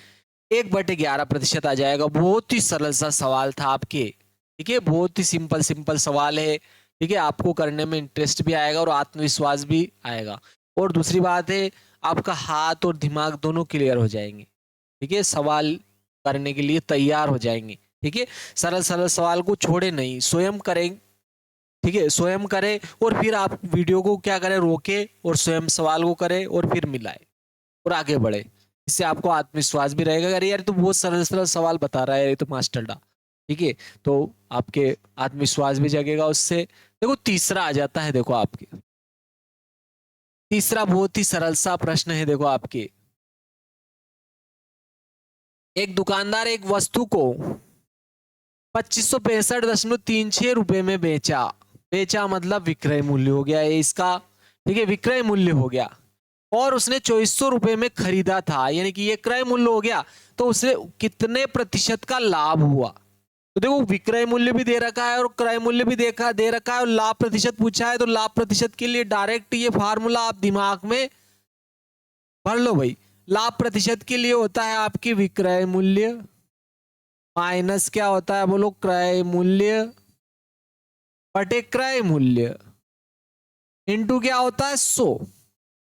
1/11 प्रतिशत आ जाएगा। बहुत ही सरल सा सवाल था आपके। ठीक है, बहुत ही सिंपल सिंपल सवाल है। ठीक है, आपको करने में इंटरेस्ट भी आएगा और आत्मविश्वास भी आएगा। और दूसरी बात है, आपका हाथ और दिमाग दोनों क्लियर हो जाएंगे। ठीक है, सवाल करने के लिए तैयार हो जाएंगे। ठीक है, सरल सरल सवाल को छोड़े नहीं, स्वयं करें। ठीक है, स्वयं करें और फिर आप वीडियो को क्या करें, रोके और स्वयं सवाल को करें और फिर मिलाए और आगे बढ़े। इससे आपको आत्मविश्वास भी रहेगा, अरे यार तो बहुत सरल सरल सवाल बता रहा है ये तो मास्टर डा। ठीक है, तो आपके आत्मविश्वास भी जगेगा उससे। देखो तीसरा आ जाता है, देखो आपके तीसरा बहुत ही सरल सा प्रश्न है। देखो आपके एक दुकानदार एक वस्तु को 2565.36 रुपए में बेचा। बेचा मतलब विक्रय मूल्य हो गया ये इसका। ठीक है, विक्रय मूल्य हो गया। और उसने 2400 रुपए में खरीदा था, यानी कि ये क्रय मूल्य हो गया। तो उसे कितने प्रतिशत का लाभ हुआ। तो देखो विक्रय मूल्य भी दे रखा है और क्रय मूल्य भी देखा दे रखा है और लाभ प्रतिशत पूछा है। तो लाभ प्रतिशत के लिए डायरेक्ट ये फार्मूला आप दिमाग में भर लो भाई। लाभ प्रतिशत के लिए होता है आपकी विक्रय मूल्य माइनस क्या होता है बोलो, क्रय मूल्य बटे क्रय मूल्य इंटू क्या होता है 100।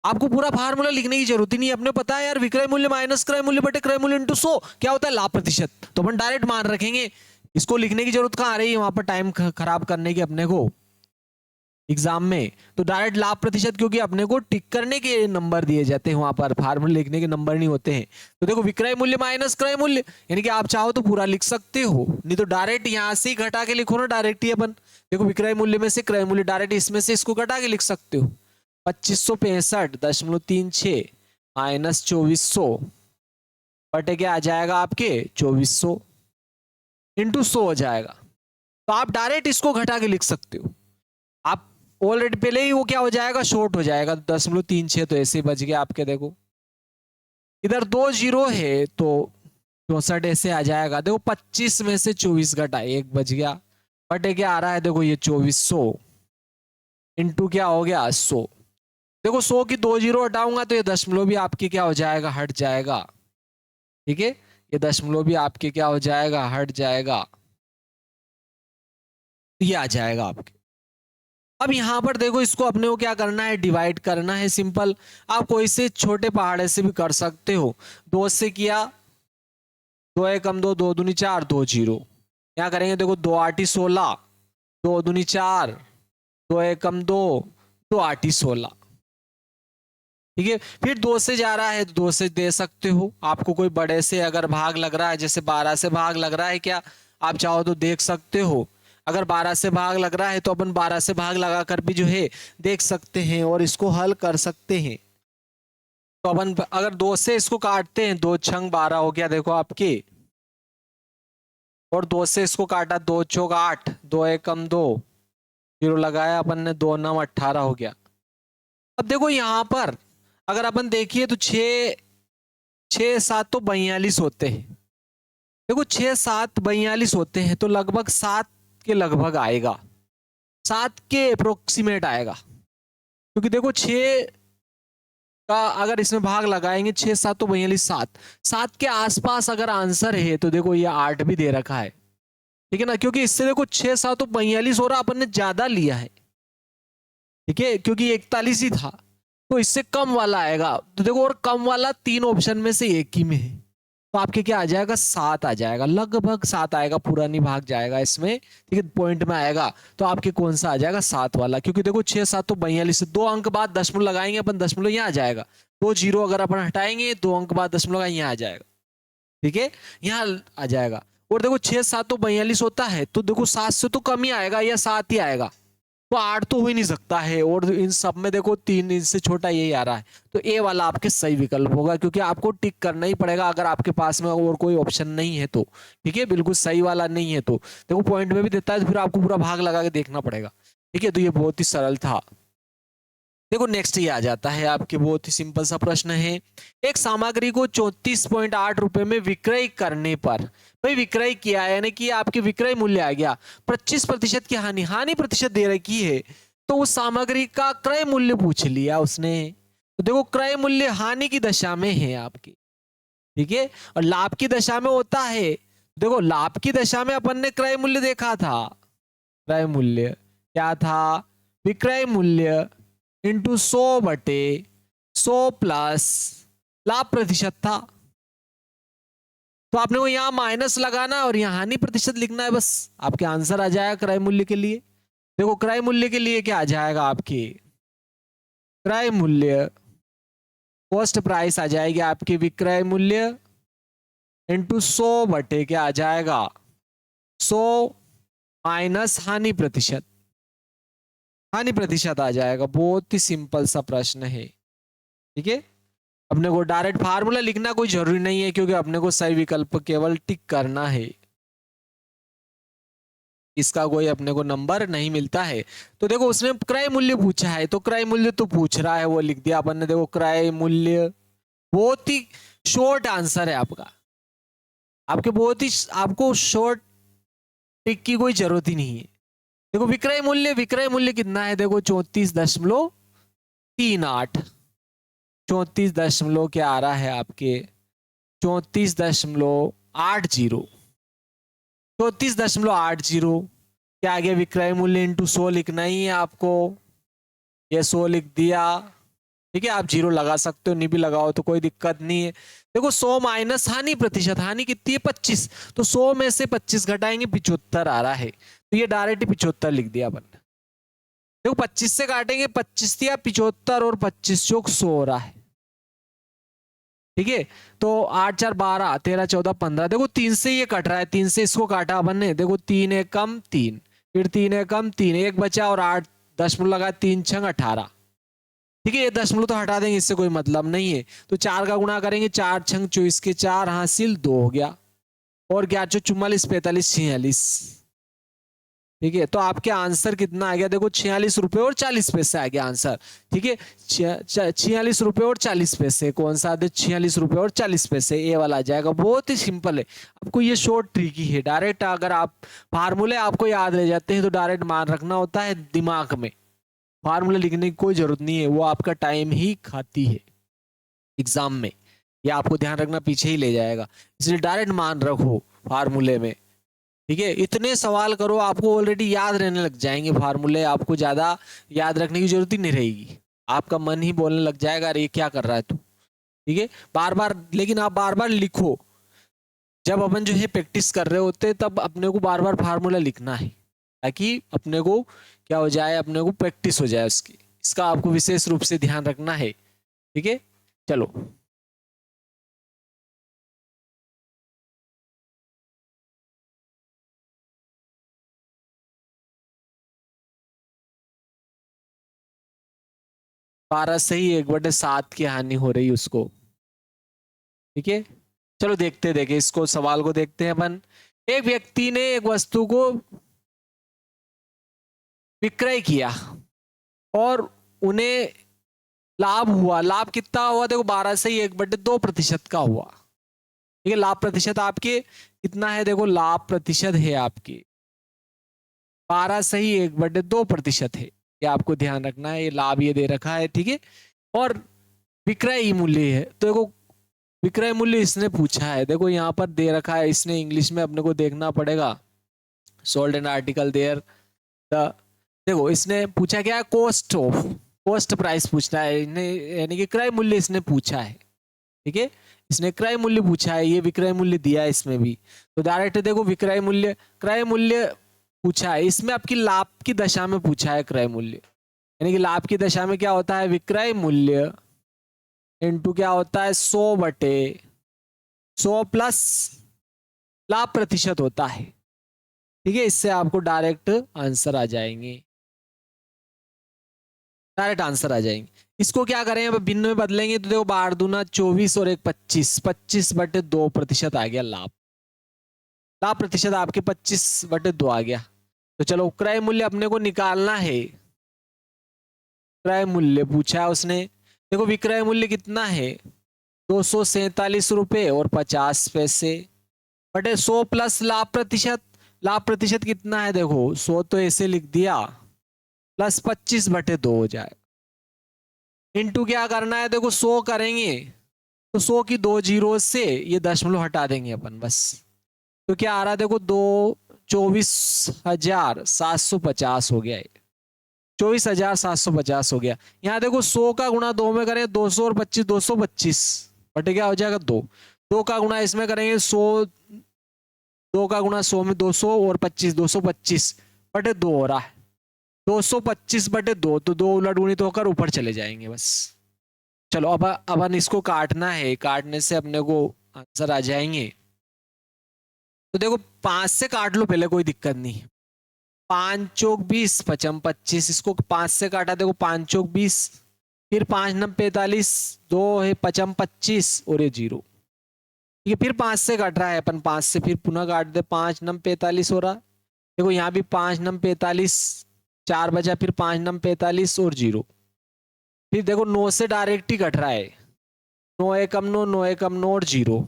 आपको पूरा फार्मूला लिखने की जरूरत ही नहीं है, अपने पता है यार विक्रय मूल्य माइनस क्रय मूल्य बटे क्रय मूल्य इंटू 100 क्या होता है लाभ प्रतिशत। तो अपन डायरेक्ट मान रखेंगे, इसको लिखने की जरूरत कहां आ रही है वहां पर टाइम खराब करने की अपने को एग्जाम में। तो डायरेक्ट लाभ प्रतिशत, क्योंकि अपने को टिक करने के नंबर दिए जाते हैं वहां पर, फार्मूला लिखने के नंबर नहीं होते हैं। तो देखो विक्रय मूल्य माइनस क्रय मूल्य, यानी कि आप चाहो तो पूरा लिख सकते हो, नहीं तो डायरेक्ट यहां से ही घटा के लिखो ना डायरेक्ट ही अपन। देखो विक्रय मूल्य में से क्रय मूल्य डायरेक्ट इसमें से इसको घटा के लिख सकते हो। 2565.36 माइनस 2400 बटे क्या आ जाएगा आपके 2400 इंटू 100 हो जाएगा। तो आप डायरेक्ट इसको घटा के लिख सकते हो। आप ऑलरेडी पहले ही वो क्या हो जाएगा, शॉर्ट हो जाएगा। 0.36 तो ऐसे ही बच गया आपके। देखो इधर 2 जीरो है तो 64 ऐसे आ जाएगा। देखो 25 में से 24 घटा 1 बच गया बटे क्या आ रहा है देखो ये 2400 इंटू क्या हो गया 100। देखो 100 की 2 जीरो हटाऊंगा तो ये दशमलव भी आपके क्या हो जाएगा, हट जाएगा। ठीक है, ये दशमलव भी आपके क्या हो जाएगा, हट जाएगा। ये आ जाएगा आपके। अब यहां पर देखो इसको अपने को क्या करना है, डिवाइड करना है। सिंपल, आप कोई से छोटे पहाड़े से भी कर सकते हो। 2 से किया, 2 एकम 2, 2 दूनी 4, 2 जीरो। क्या करेंगे देखो 2 8 16, 2 दूनी 4, 2 एकम 2, 2 8 16। ठीक है, फिर 2 से जा रहा है तो 2 से दे सकते हो। आपको कोई बड़े से अगर भाग लग रहा है, जैसे 12 से भाग लग रहा है, क्या आप चाहो तो देख सकते हो। अगर 12 से भाग लग रहा है तो अपन 12 से भाग लगाकर भी जो है देख सकते हैं और इसको हल कर सकते हैं। तो अपन अगर 2 से इसको काटते हैं, 2 छंग 12 हो गया देखो आपके, और 2 से इसको काटा, 2 चौक 8, 2 एकम 2, जीरो लगाया अपन ने, 2 9 18 हो गया। अब देखो यहां पर अगर अपन देखिए तो 6 6 7 तो 42 होते हैं। देखो 6 7 42 होते हैं तो लगभग 7 के लगभग आएगा, 7 के अप्रोक्सीमेट आएगा। क्योंकि देखो 6 का अगर इसमें भाग लगाएंगे, 6 7 तो 42, 7 के आसपास अगर आंसर है तो देखो ये 8 भी दे रखा है। ठीक है ना, क्योंकि इससे देखो 6 7 तो 42 हो रहा, अपन ने ज्यादा लिया है। ठीक है, क्योंकि 41 ही था तो इससे कम वाला आएगा। तो देखो और कम वाला 3 ऑप्शन में से एक ही में है, तो आपके क्या आ जाएगा 7 आ जाएगा, लगभग 7 आएगा, पूरा नहीं भाग जाएगा इसमें। ठीक है, पॉइंट में आएगा तो आपके कौन सा आ जाएगा 7 वाला। क्योंकि देखो 6 7 तो 42, 2 अंक बाद दशमलव लगाएंगे अपन, दशमलव यहाँ आ जाएगा। 2 जीरो अगर अपन हटाएंगे 2 अंक बाद दशमलव यहाँ आ जाएगा। ठीक है, यहाँ आ जाएगा। और देखो 6 7 तो 42 होता है, तो देखो 7 से तो कम ही आएगा या 7 ही आएगा, तो 8 तो हो ही नहीं सकता है। और इन सब में देखो 3 इनसे छोटा यही आ रहा है, तो ए वाला आपके सही विकल्प होगा, क्योंकि आपको टिक करना ही पड़ेगा अगर आपके पास में और कोई ऑप्शन नहीं है तो। ठीक है, बिल्कुल सही वाला नहीं है तो देखो पॉइंट में भी देता है, तो फिर आपको पूरा भाग लगा के देखना पड़ेगा। ठीक है, तो ये बहुत ही सरल था। देखो नेक्स्ट ये आ जाता है आपके, बहुत ही सिंपल सा प्रश्न है। एक सामग्री को 34.8 रुपए में विक्रय करने पर, भाई विक्रय किया है यानी कि आपके विक्रय मूल्य आ गया, 25% की हानि, हानि प्रतिशत दे रखी है, तो उस सामग्री का क्रय मूल्य पूछ लिया उसने। तो देखो क्रय मूल्य हानि की दशा में है आपकी, ठीक है, और लाभ की दशा में होता है। देखो लाभ की दशा में अपन ने क्रय मूल्य देखा था, क्रय मूल्य क्या था, विक्रय मूल्य इंटू 100/100 प्लस लाभ प्रतिशत था। तो आपने को यहां माइनस लगाना और यहां हानि प्रतिशत लिखना है, बस आपके आंसर आ जाएगा क्रय मूल्य के लिए। देखो क्रय मूल्य के लिए क्या आ जाएगा आपके, क्रय मूल्य कॉस्ट प्राइस आ जाएगी आपकी, विक्रय मूल्य इंटू 100/, क्या आ जाएगा 100 माइनस हानि प्रतिशत, हानि प्रतिशत आ जाएगा। बहुत ही सिंपल सा प्रश्न है। ठीक है, अपने को डायरेक्ट फार्मूला लिखना कोई जरूरी नहीं है, क्योंकि अपने को सही विकल्प केवल टिक करना है, इसका कोई अपने को नंबर नहीं मिलता है। तो देखो उसने क्रय मूल्य पूछा है, तो क्रय मूल्य तो पूछ रहा है वो लिख दिया अपन ने। देखो क्रय मूल्य, बहुत ही शॉर्ट आंसर है आपका, आपके बहुत ही, आपको शॉर्ट टिक की कोई जरूरत ही नहीं है। देखो विक्रय मूल्य, विक्रय मूल्य कितना है, देखो 34.38, 34 क्या आ रहा है आपके 34.80, 34.80 क्या आ गया, विक्रय मूल्य इंटू 100 लिखना ही है आपको, ये 100 लिख दिया। ठीक है, आप 0 लगा सकते हो, नहीं भी लगाओ तो कोई दिक्कत नहीं है। देखो 100 माइनस हानि प्रतिशत, हानि कितनी है 25, तो 100 में से 25 घटाएंगे 75 आ रहा है, तो ये डायरेक्ट 75 लिख दिया अपन। देखो 25 से काटेंगे 25 दिया 75 और 25 चौक 100 हो रहा है। ठीक है, तो 8 4 12 13 14 15, देखो 3 से ये कट रहा है, 3 से इसको काटा अपन ने, देखो 3 एक कम 3, फिर 3 एक कम 3, एक बचा और 8 दशमलव लगा, 3 छंग 18। ठीक है, ये दशमलव तो हटा देंगे, इससे कोई मतलब नहीं है। तो 4 का गुणा करेंगे, 4 छंग 24 के 4 हासिल 2 हो गया, और 11 44 45 46। ठीक है, तो आपके आंसर कितना आ गया, देखो 46 रुपए और 40 पैसे आ गया आंसर। ठीक है, 46 रुपए और 40 पैसे, कौन सा दे 46 रुपए और 40 पैसे, ए वाला आ जाएगा। बहुत ही सिंपल है, आपको ये शॉर्ट ट्रिकी है। डायरेक्ट अगर आप फार्मूले आपको याद रह जाते हैं तो डायरेक्ट मान रखना होता है दिमाग में, फार्मूला लिखने की कोई जरूरत नहीं है, वो आपका टाइम ही खाती है एग्जाम में, ये आपको ध्यान रखना, पीछे ही ले जाएगा, इसलिए डायरेक्ट मान रखो फार्मूले में। ठीक है, इतने सवाल करो आपको ऑलरेडी याद रहने लग जाएंगे फार्मूले, आपको ज्यादा याद रखने की जरूरत ही नहीं रहेगी, आपका मन ही बोलने लग जाएगा अरे ये क्या कर रहा है तू। ठीक है, बार बार, लेकिन आप बार बार लिखो, जब अपन जो है प्रैक्टिस कर रहे होते तब अपने को बार बार फार्मूला लिखना है, ताकि अपने को क्या हो जाए, अपने को प्रैक्टिस हो जाए उसकी, इसका आपको विशेष रूप से ध्यान रखना है। ठीक है, चलो बारह से ही 1/7 की हानि हो रही उसको। ठीक है, चलो देखते देखे इसको, सवाल को देखते हैं अपन। एक व्यक्ति ने एक वस्तु को विक्रय किया और उन्हें लाभ हुआ, लाभ कितना हुआ, देखो 12 से ही 1/2% का हुआ। ठीक है, लाभ प्रतिशत आपके कितना है, देखो लाभ प्रतिशत है आपकी 12 से ही 1/2% है, ये आपको ध्यान रखना है, ये लाभ ये दे रखा है। ठीक है, और विक्रय मूल्य है, तो देखो विक्रय मूल्य इसने पूछा है, देखो यहाँ पर दे रखा है, इसने इंग्लिश में अपने को देखना पड़ेगा, sold and article there the, देखो इसने पूछा क्या, कॉस्ट ऑफ, कॉस्ट प्राइस पूछना है यानी कि क्रय मूल्य इसने पूछा है। ठीक है, इसने क्रय मूल्य पूछा है, ये विक्रय मूल्य दिया है इसमें भी, तो डायरेक्ट देखो विक्रय मूल्य, क्रय मूल्य पूछा है, इसमें आपकी लाभ की दशा में पूछा है क्रय मूल्य, यानी कि लाभ की दशा में क्या होता है, विक्रय मूल्य इंटू क्या होता है 100/100 प्लस लाभ प्रतिशत होता है। ठीक है, इससे आपको डायरेक्ट आंसर आ जाएंगे, डायरेक्ट आंसर आ जाएंगे। इसको क्या करें, अब भिन्न में बदलेंगे तो देखो 12 दूना 24 और 1 25, 25/2% आ गया लाभ। लाभ प्रतिशत आपके 25/2 आ गया। तो चलो क्रय मूल्य अपने को निकालना है। क्रय मूल्य पूछा है उसने, देखो विक्रय मूल्य कितना है 247 रुपए और 50 पैसे बटे 100 प्लस लाभ प्रतिशत। लाभ प्रतिशत कितना है, देखो 100 तो ऐसे लिख दिया, प्लस 25/2 हो जाए। इंटू क्या करना है, देखो 100 करेंगे तो 100 की 2 जीरो से ये दशमलव हटा देंगे अपन बस। तो क्या आ रहा है, देखो 24,750 हो गया, 24,750 हो गया। यहाँ देखो 100 का गुणा 2 में करें 200 और 25 225 बटे क्या हो जाएगा 2। 2 का गुणा इसमें करेंगे 100, 2 का गुणा 100 में 200 और 25 225 बटे 2 हो रहा है 225/2। तो 2 उलट गुणित होकर ऊपर चले जाएंगे बस। चलो अब अपन इसको काटना है, काटने से अपने को आंसर आ जाएंगे। तो देखो 5 से काट लो पहले, कोई दिक्कत नहीं। 5 चौक 20 पचम 25, इसको 5 से काटा, देखो 5 चौक 20, फिर 5 नम 45, 2 है पचम 25 और ये 0। ठीक है, फिर 5 से काट रहा है अपन, 5 से फिर पुनः काट दे, 5 नम 45 हो रहा। देखो यहाँ भी 5 नम 45, 4 बचा, फिर 5 नम 45 और 0। फिर देखो 9 से डायरेक्ट ही कट रहा है, 9 एकम 9, 9 एकम 9 और 0।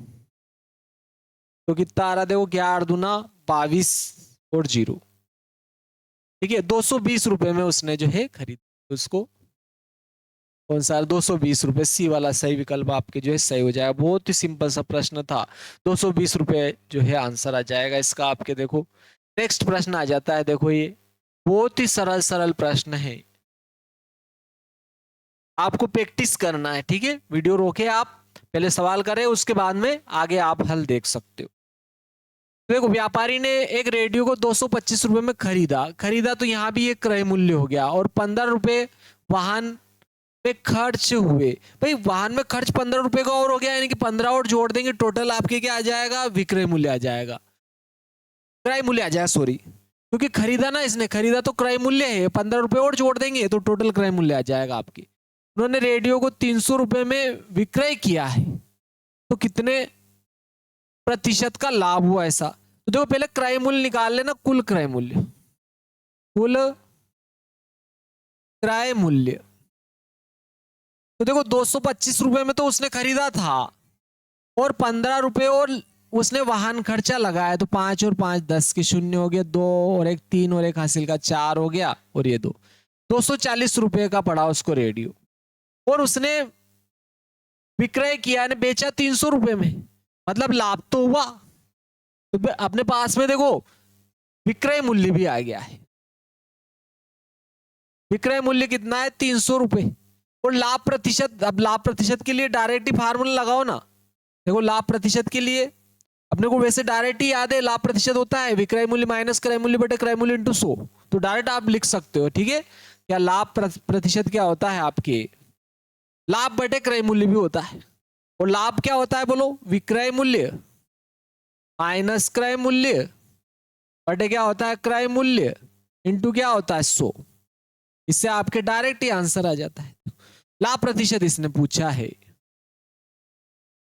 तो कितना आ रहा, देखो 11 दूना 22 और 0। ठीक है, 220 रुपए में उसने जो है खरीद, उसको कौन सा 220 रुपए, सी वाला सही विकल्प आपके जो है सही हो जाएगा। बहुत ही सिंपल सा प्रश्न था, 220 रुपए जो है आंसर आ जाएगा इसका आपके। देखो नेक्स्ट प्रश्न आ जाता है, देखो ये बहुत ही सरल सरल प्रश्न है, आपको प्रैक्टिस करना है। ठीक है, वीडियो रोके आप, पहले सवाल करें, उसके बाद में आगे आप हल देख सकते हो। देखो व्यापारी ने एक रेडियो को 225 रुपए में खरीदा तो यहाँ भी एक क्रय मूल्य हो गया, और 15 रुपए वाहन में खर्च हुए। भाई वाहन में खर्च 15 रुपए का और हो गया, यानी कि 15 और जोड़ देंगे, टोटल आपके क्या आ जाएगा, विक्रय मूल्य आ जाएगा, क्रय मूल्य आ जाएगा, सॉरी, क्योंकि खरीदा ना इसने, खरीदा तो क्रय मूल्य है, 15 रुपए और जोड़ देंगे तो टोटल क्रय मूल्य आ जाएगा आपके। उन्होंने रेडियो को 300 रुपए में विक्रय किया है, तो कितने प्रतिशत का लाभ हुआ ऐसा। तो देखो पहले क्रय मूल्य निकाल लेना, कुल क्रय मूल्य, कुल क्रय मूल्य। तो देखो 225 रुपए में तो उसने खरीदा था, और 15 रुपए और उसने वाहन खर्चा लगाया, तो 5 और 5 10 के शून्य हो गया, 2 और 1 3 और 1 हासिल का 4 हो गया, और ये 240 रुपए का पड़ा उसको रेडियो, और उसने विक्रय किया ने बेचा 300 रुपए में, मतलब लाभ तो हुआ। तो अपने पास में देखो विक्रय मूल्य भी आ गया है, विक्रय मूल्य कितना है 300 रुपए, और लाभ प्रतिशत, अब लाभ प्रतिशत के लिए डायरेक्ट ही फार्मूला लगाओ ना। देखो लाभ प्रतिशत के लिए अपने को वैसे डायरेक्ट ही याद है, लाभ प्रतिशत होता है विक्रय मूल्य माइनस क्रय मूल्य बटे क्रय मूल्य इंटू 100, तो डायरेक्ट आप लिख सकते हो। ठीक है, क्या लाभ प्रतिशत क्या होता है आपके, लाभ बटे क्रय मूल्य भी होता है, और लाभ क्या होता है बोलो, विक्रय मूल्य माइनस क्रय मूल्य बटे क्या होता है, क्रय मूल्य इंटू क्या होता है 100। इससे आपके डायरेक्ट ही आंसर आ जाता है। लाभ प्रतिशत इसने पूछा है,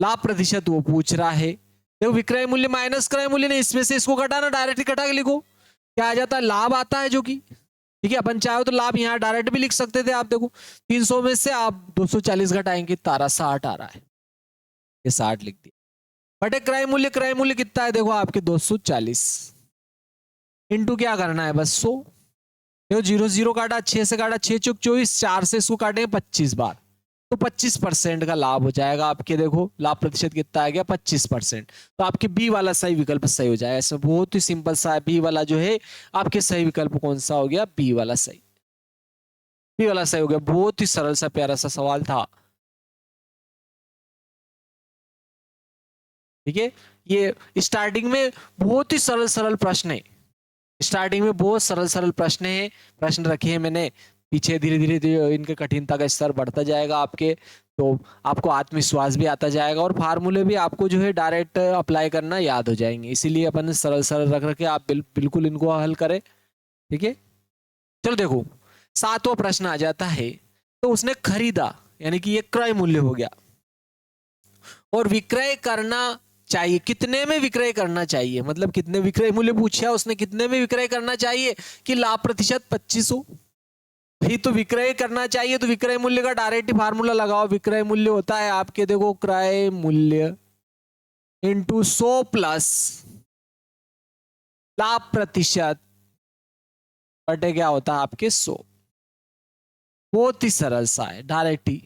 लाभ प्रतिशत वो पूछ रहा है। देखो विक्रय मूल्य माइनस क्रय मूल्य ने, इसमें से इसको घटाना, डायरेक्ट घटा के लिखो, क्या आ जाता है, लाभ आता है, जो कि ठीक है, अपन चाहो तो लाभ यहाँ डायरेक्ट भी लिख सकते थे। आप देखो 300 में से आप 240 घटाएंगे, तारा 60 आ रहा है, ये 60 लिख दिया, बटे क्रय मूल्य कितना है, देखो आपके 240 इंटू क्या करना है बस 100। देखो 0 0 काटा, 6 से काटा, 6 चौक 24, 4 से इसको काटेंगे 25 बार, तो 25% का लाभ हो जाएगा आपके। देखो लाभ प्रतिशत कितना आ गया 25%, तो आपके बी वाला सही विकल्प सही हो जाएगा। इसमें बहुत ही सिंपल सा है, बी वाला जो है आपके सही विकल्प कौन सा हो गया, बी वाला सही, बी वाला सही हो गया। बहुत ही सरल सा प्यारा सा सवाल था। ठीक है, ये स्टार्टिंग में बहुत ही सरल सरल प्रश्न है, स्टार्टिंग में बहुत सरल सरल प्रश्न है, प्रश्न रखे हैं मैंने, पीछे धीरे धीरे इनके कठिनता का स्तर बढ़ता जाएगा आपके, तो आपको आत्मविश्वास भी आता जाएगा और फार्मूले भी आपको जो है डायरेक्ट अप्लाई करना याद हो जाएंगे। इसीलिए अपन ने सरल सरल रख रखे, आप बिल्कुल इनको हल करें। ठीक है, चलो देखो 7वां प्रश्न आ जाता है। तो उसने खरीदा, यानी कि ये क्रय मूल्य हो गया, और विक्रय करना चाहिए, कितने में विक्रय करना चाहिए, मतलब कितने विक्रय मूल्य पूछा उसने, कितने में विक्रय करना चाहिए कि लाभ प्रतिशत 25 हो। भाई तो विक्रय करना चाहिए तो विक्रय मूल्य का डायरेक्ट फार्मूला लगाओ। विक्रय मूल्य होता है आपके, देखो क्रय मूल्य इंटू 100 प्लस लाभ प्रतिशत बटे क्या होता है आपके 100। बहुत ही सरल सा है, डायरेक्ट ही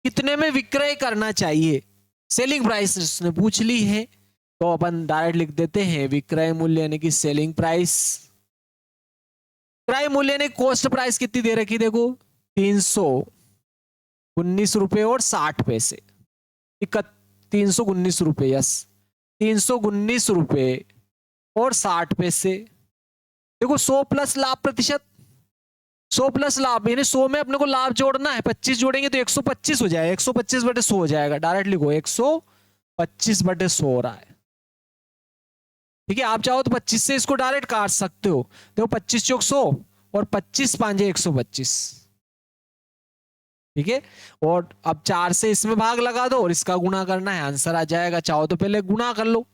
कितने में विक्रय करना चाहिए, सेलिंग प्राइस उसने पूछ ली है, तो अपन डायरेक्ट लिख देते हैं विक्रय मूल्य यानी कि सेलिंग प्राइस। क्रय मूल्य यानी कॉस्ट प्राइस कितनी दे रखी, देखो 319 रुपए और 60 पैसे, 319 रुपए, यस 319 रुपए और 60 पैसे। देखो 100 प्लस लाभ प्रतिशत, 100 प्लस लाभ यानी 100 में अपने को लाभ जोड़ना है, 25 जोड़ेंगे तो 125 हो जाएगा, 125 बटे 100 हो जाएगा, डायरेक्ट लिखो 125 बटे 100 हो रहा है। ठीक है, आप चाहो तो 25 से इसको डायरेक्ट काट सकते हो। देखो 25 चौक 100 और 25 पांजे 125। ठीक है, और अब 4 से इसमें भाग लगा दो और इसका गुणा करना है, आंसर आ जाएगा। चाहो तो पहले गुणा कर लो।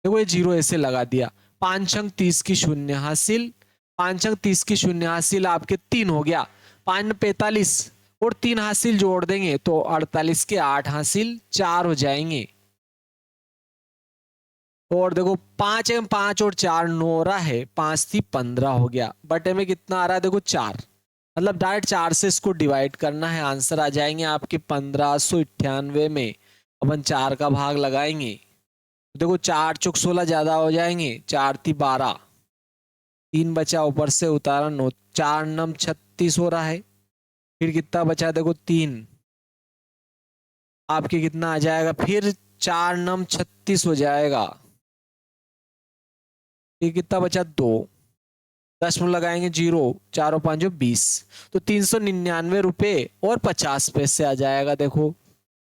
देखो ये 0 ऐसे लगा दिया, 5 अंक 30 की शून्य हासिल, 5 अंक 30 की शून्य हासिल आपके 3 हो गया, 5 45 और 3 हासिल जोड़ देंगे तो 48 के 8 हासिल 4 हो जाएंगे। और देखो 5 एवं 5 और 4 9 रहा है, 5 थी 15 हो गया, बटे में कितना आ रहा है, देखो 4, मतलब डायरेक्ट 4 से इसको डिवाइड करना है, आंसर आ जाएंगे आपके 1598 में अपन 4 का भाग लगाएंगे। देखो 4 चौक 16 ज्यादा हो जाएंगे, 4 थी 12, 3 बचा ऊपर से उतारा 9, 4 नम 36 हो रहा है, फिर कितना बचा देखो 3, आपके कितना आ जाएगा, फिर 4 नम 36 हो जाएगा, ये कितना बचा 2, 10 में लगाएंगे 0, 4 और 5 20, तो 399 रुपए और 50 पैसे आ जाएगा। देखो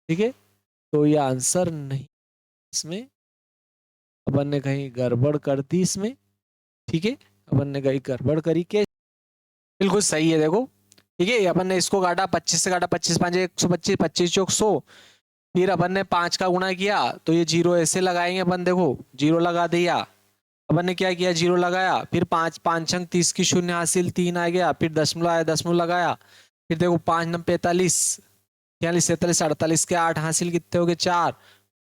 ठीक है, तो ये आंसर नहीं, इसमें अपन ने कहीं गड़बड़ कर दी इसमें। ठीक है, अपन ने कहीं गड़बड़ करी के, बिल्कुल सही है। देखो ठीक है, अपन ने इसको काटा, 25 से काटा, 25 5 125, 25 चौक 100, फिर अपन ने 5 का गुणा किया तो ये 0 ऐसे लगाएंगे अपन, देखो 0 लगा दिया, अपन ने क्या किया 0 लगाया, फिर 5 5 अंक 30 की शून्य हासिल 3 आ गया, फिर दशमलव आया, दशमलव लगाया, फिर देखो 5 9 45, 46 47 48 के 8 हासिल कितने हो गए 4,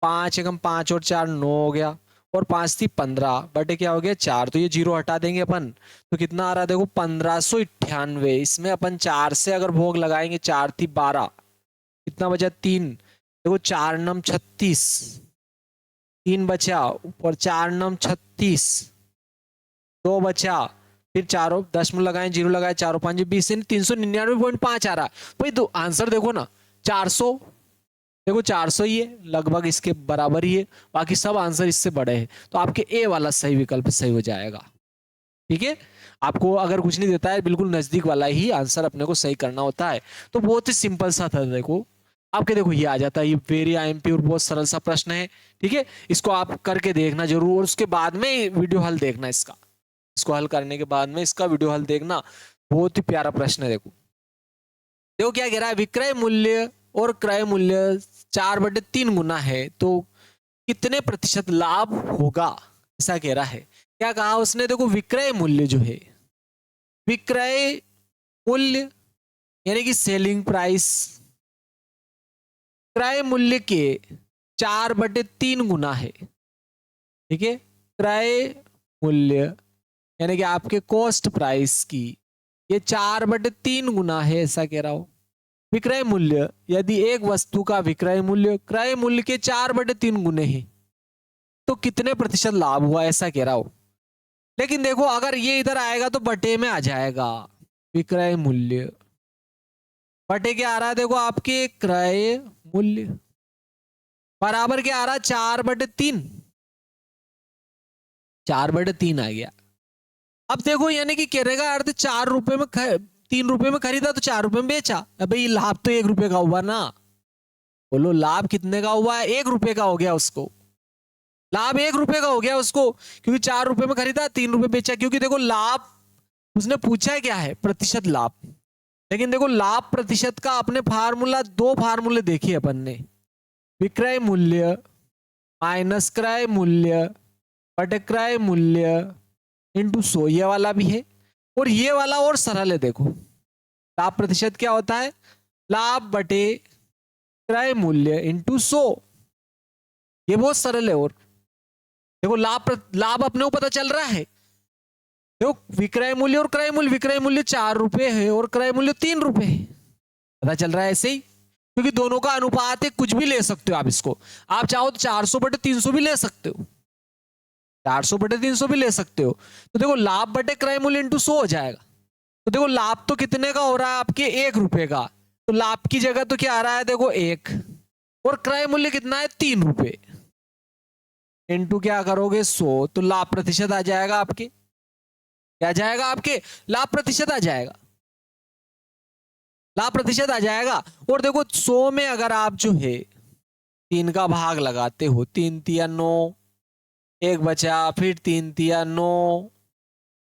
5 एकम 5 और 4 9 हो गया, और 5 थी 15 बटे क्या हो गया 4, तो ये 0 हटा देंगे अपन, तो कितना आ रहा है देखो 1598। इसमें अपन 4 से अगर भोग लगाएंगे, 4 थी 12, कितना बचा 3, देखो 4 नम 36, 3 बचा, ऊपर 4 नम 36, 2 बचा, फिर 4 दशमलव लगाए, 0 लगाए, 4 5 20, 399.5 आ रहा है भाई। तो आंसर देखो ना 400, देखो 400 ही है, लगभग इसके बराबर ही है, बाकी सब आंसर इससे बड़े हैं, तो आपके ए वाला सही विकल्प सही हो जाएगा। ठीक है, आपको अगर कुछ नहीं देता है, बिल्कुल नजदीक वाला ही आंसर अपने को सही करना होता है। तो बहुत ही सिंपल सा था, देखो आपके, देखो ये आ जाता है, ये वेरी आईएमपी और बहुत सरल सा प्रश्न है। ठीक है, इसको आप करके देखना जरूर, और उसके बाद में वीडियो हल देखना इसका, इसको हल करने के बाद में इसका वीडियो हल देखना, बहुत ही प्यारा प्रश्न है। देखो देखो क्या कह रहा है, विक्रय मूल्य और क्रय मूल्य 4/3 गुना है तो कितने प्रतिशत लाभ होगा, ऐसा कह रहा है। क्या कहा उसने, देखो विक्रय मूल्य जो है, विक्रय मूल्य यानी कि सेलिंग प्राइस, क्रय मूल्य के 4/3 गुना है। ठीक है, क्रय मूल्य यानी कि आपके कॉस्ट प्राइस की ये 4/3 गुना है, ऐसा कह रहा हूं। विक्रय मूल्य, यदि एक वस्तु का विक्रय मूल्य क्रय मूल्य के 4/3 गुने है तो कितने प्रतिशत लाभ हुआ, ऐसा कह रहा हूं। लेकिन देखो अगर ये इधर आएगा तो बटे में आ जाएगा, विक्रय मूल्य बटे क्या आ रहा है, देखो आपके क्रय मूल्य बराबर क्या आ रहा है 4/3, 4/3 आ गया। अब देखो यानी कि कहने का अर्थ 4 रुपए में ₹3 में खरीदा तो ₹4 में बेचा। अब भाई लाभ तो ₹1 का हुआ ना, बोलो लाभ कितने का हुआ है? ₹1 का हो गया उसको, लाभ ₹1 का हो गया उसको, क्योंकि ₹4 में खरीदा, ₹3 बेचा। क्योंकि देखो लाभ उसने पूछा है क्या है? प्रतिशत लाभ। लेकिन देखो लाभ प्रतिशत का अपने फार्मूला, 2 फार्मूले देखे अपन ने, विक्रय मूल्य माइनस क्रय मूल्य बटे क्रय मूल्य इंटू 100, ये वाला भी है। और ये वाला और सरल है, देखो लाभ प्रतिशत क्या होता है? लाभ बटे क्रय मूल्य इंटू 100, ये बहुत सरल है। और देखो लाभ अपने को पता चल रहा है, देखो विक्रय मूल्य और क्रय मूल्य, विक्रय मूल्य ₹4 है और क्रय मूल्य ₹3 है, पता चल रहा है ऐसे ही, क्योंकि दोनों का अनुपात है। कुछ भी ले सकते हो आप इसको, आप चाहो तो 400/300 भी ले सकते हो, 400/300 भी ले सकते हो। तो देखो लाभ बटे क्रय मूल्य इंटू 100 हो जाएगा। तो देखो लाभ तो कितने का हो रहा है आपके? ₹1 का, तो लाभ की जगह तो क्या आ रहा है? देखो 1, और क्रय मूल्य कितना है? ₹3 इंटू क्या करोगे? 100, तो लाभ प्रतिशत आ जाएगा आपके, क्या आ जाएगा आपके? लाभ प्रतिशत आ जाएगा, लाभ प्रतिशत आ जाएगा। और देखो 100 में अगर आप जो है 3 का भाग लगाते हो, 3 तिया 9, 1 बचा, फिर 3 तिया 9,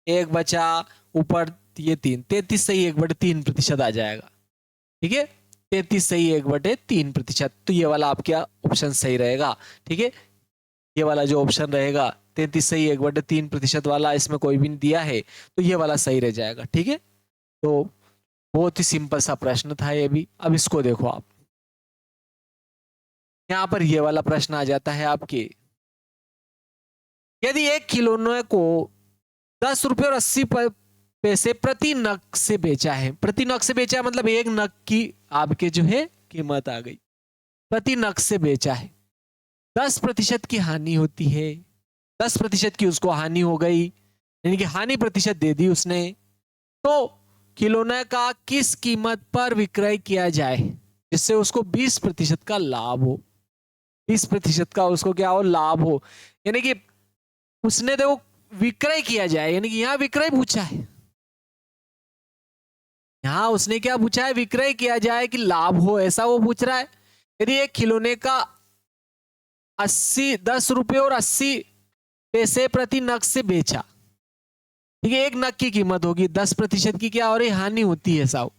1 बचा, ऊपर ये 3, 33 सही 1/3% आ जाएगा। ठीक है, 33 सही 1/3%। तो ये वाला आपका ऑप्शन सही रहेगा। ठीक है, ये वाला जो ऑप्शन रहेगा 33 सही 1/3% वाला, इसमें कोई भी नहीं दिया है, तो ये वाला सही रह जाएगा। ठीक है, तो बहुत ही सिंपल सा प्रश्न था ये भी। अब इसको देखो आप, यहां पर ये वाला प्रश्न आ जाता है आपके, यदि एक खिलौने को ₹10 और 80 पैसे प्रति नग से बेचा है, प्रति नग से बेचा है मतलब एक नग की आपके जो है कीमत आ गई, प्रति नग से बेचा है, 10% की हानि होती है, 10% की उसको हानि हो गई, यानी कि हानि प्रतिशत दे दी उसने, तो खिलौने का किस कीमत पर विक्रय किया जाए जिससे उसको 20% का लाभ हो? 20% का उसको क्या हो? लाभ हो। यानी कि उसने देखो विक्रय किया जाए, यानी कि यहां विक्रय पूछा है, यहां उसने क्या पूछा है? विक्रय किया जाए कि लाभ हो, ऐसा वो पूछ रहा है। यदि एक खिलौने का 10 रुपए और 80 पैसे प्रति नग से बेचा, ठीक है, एक नग की कीमत होगी, 10% की क्या हो रही? हानि होती है साहब,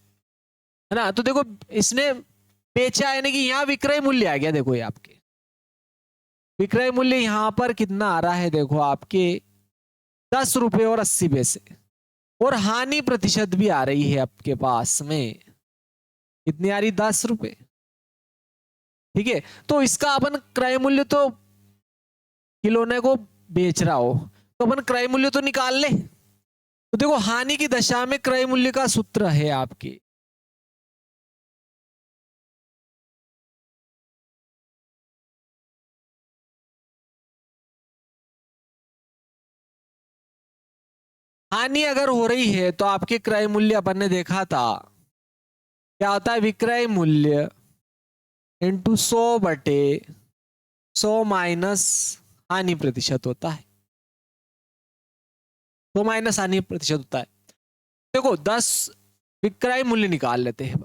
है ना। तो देखो इसने बेचा, यानी कि यहां विक्रय मूल्य आ गया। देखो ये आपके विक्रय मूल्य यहां पर कितना आ रहा है? देखो आपके ₹10 और 80 पैसे, और हानि प्रतिशत भी आ रही है आपके पास में, कितनी आ रही? ₹10। ठीक है, तो इसका अपन क्रय मूल्य, तो खिलौने को बेच रहा हो तो अपन क्रय मूल्य तो निकाल ले। तो देखो हानि की दशा में क्रय मूल्य का सूत्र है आपके, हानि अगर हो रही है तो आपके क्रय मूल्य अपन ने देखा था क्या होता है? विक्रय मूल्य इंटू 100/100 माइनस हानि प्रतिशत होता है, 100 माइनस हानि प्रतिशत होता है। देखो 10 विक्रय मूल्य निकाल लेते हैं।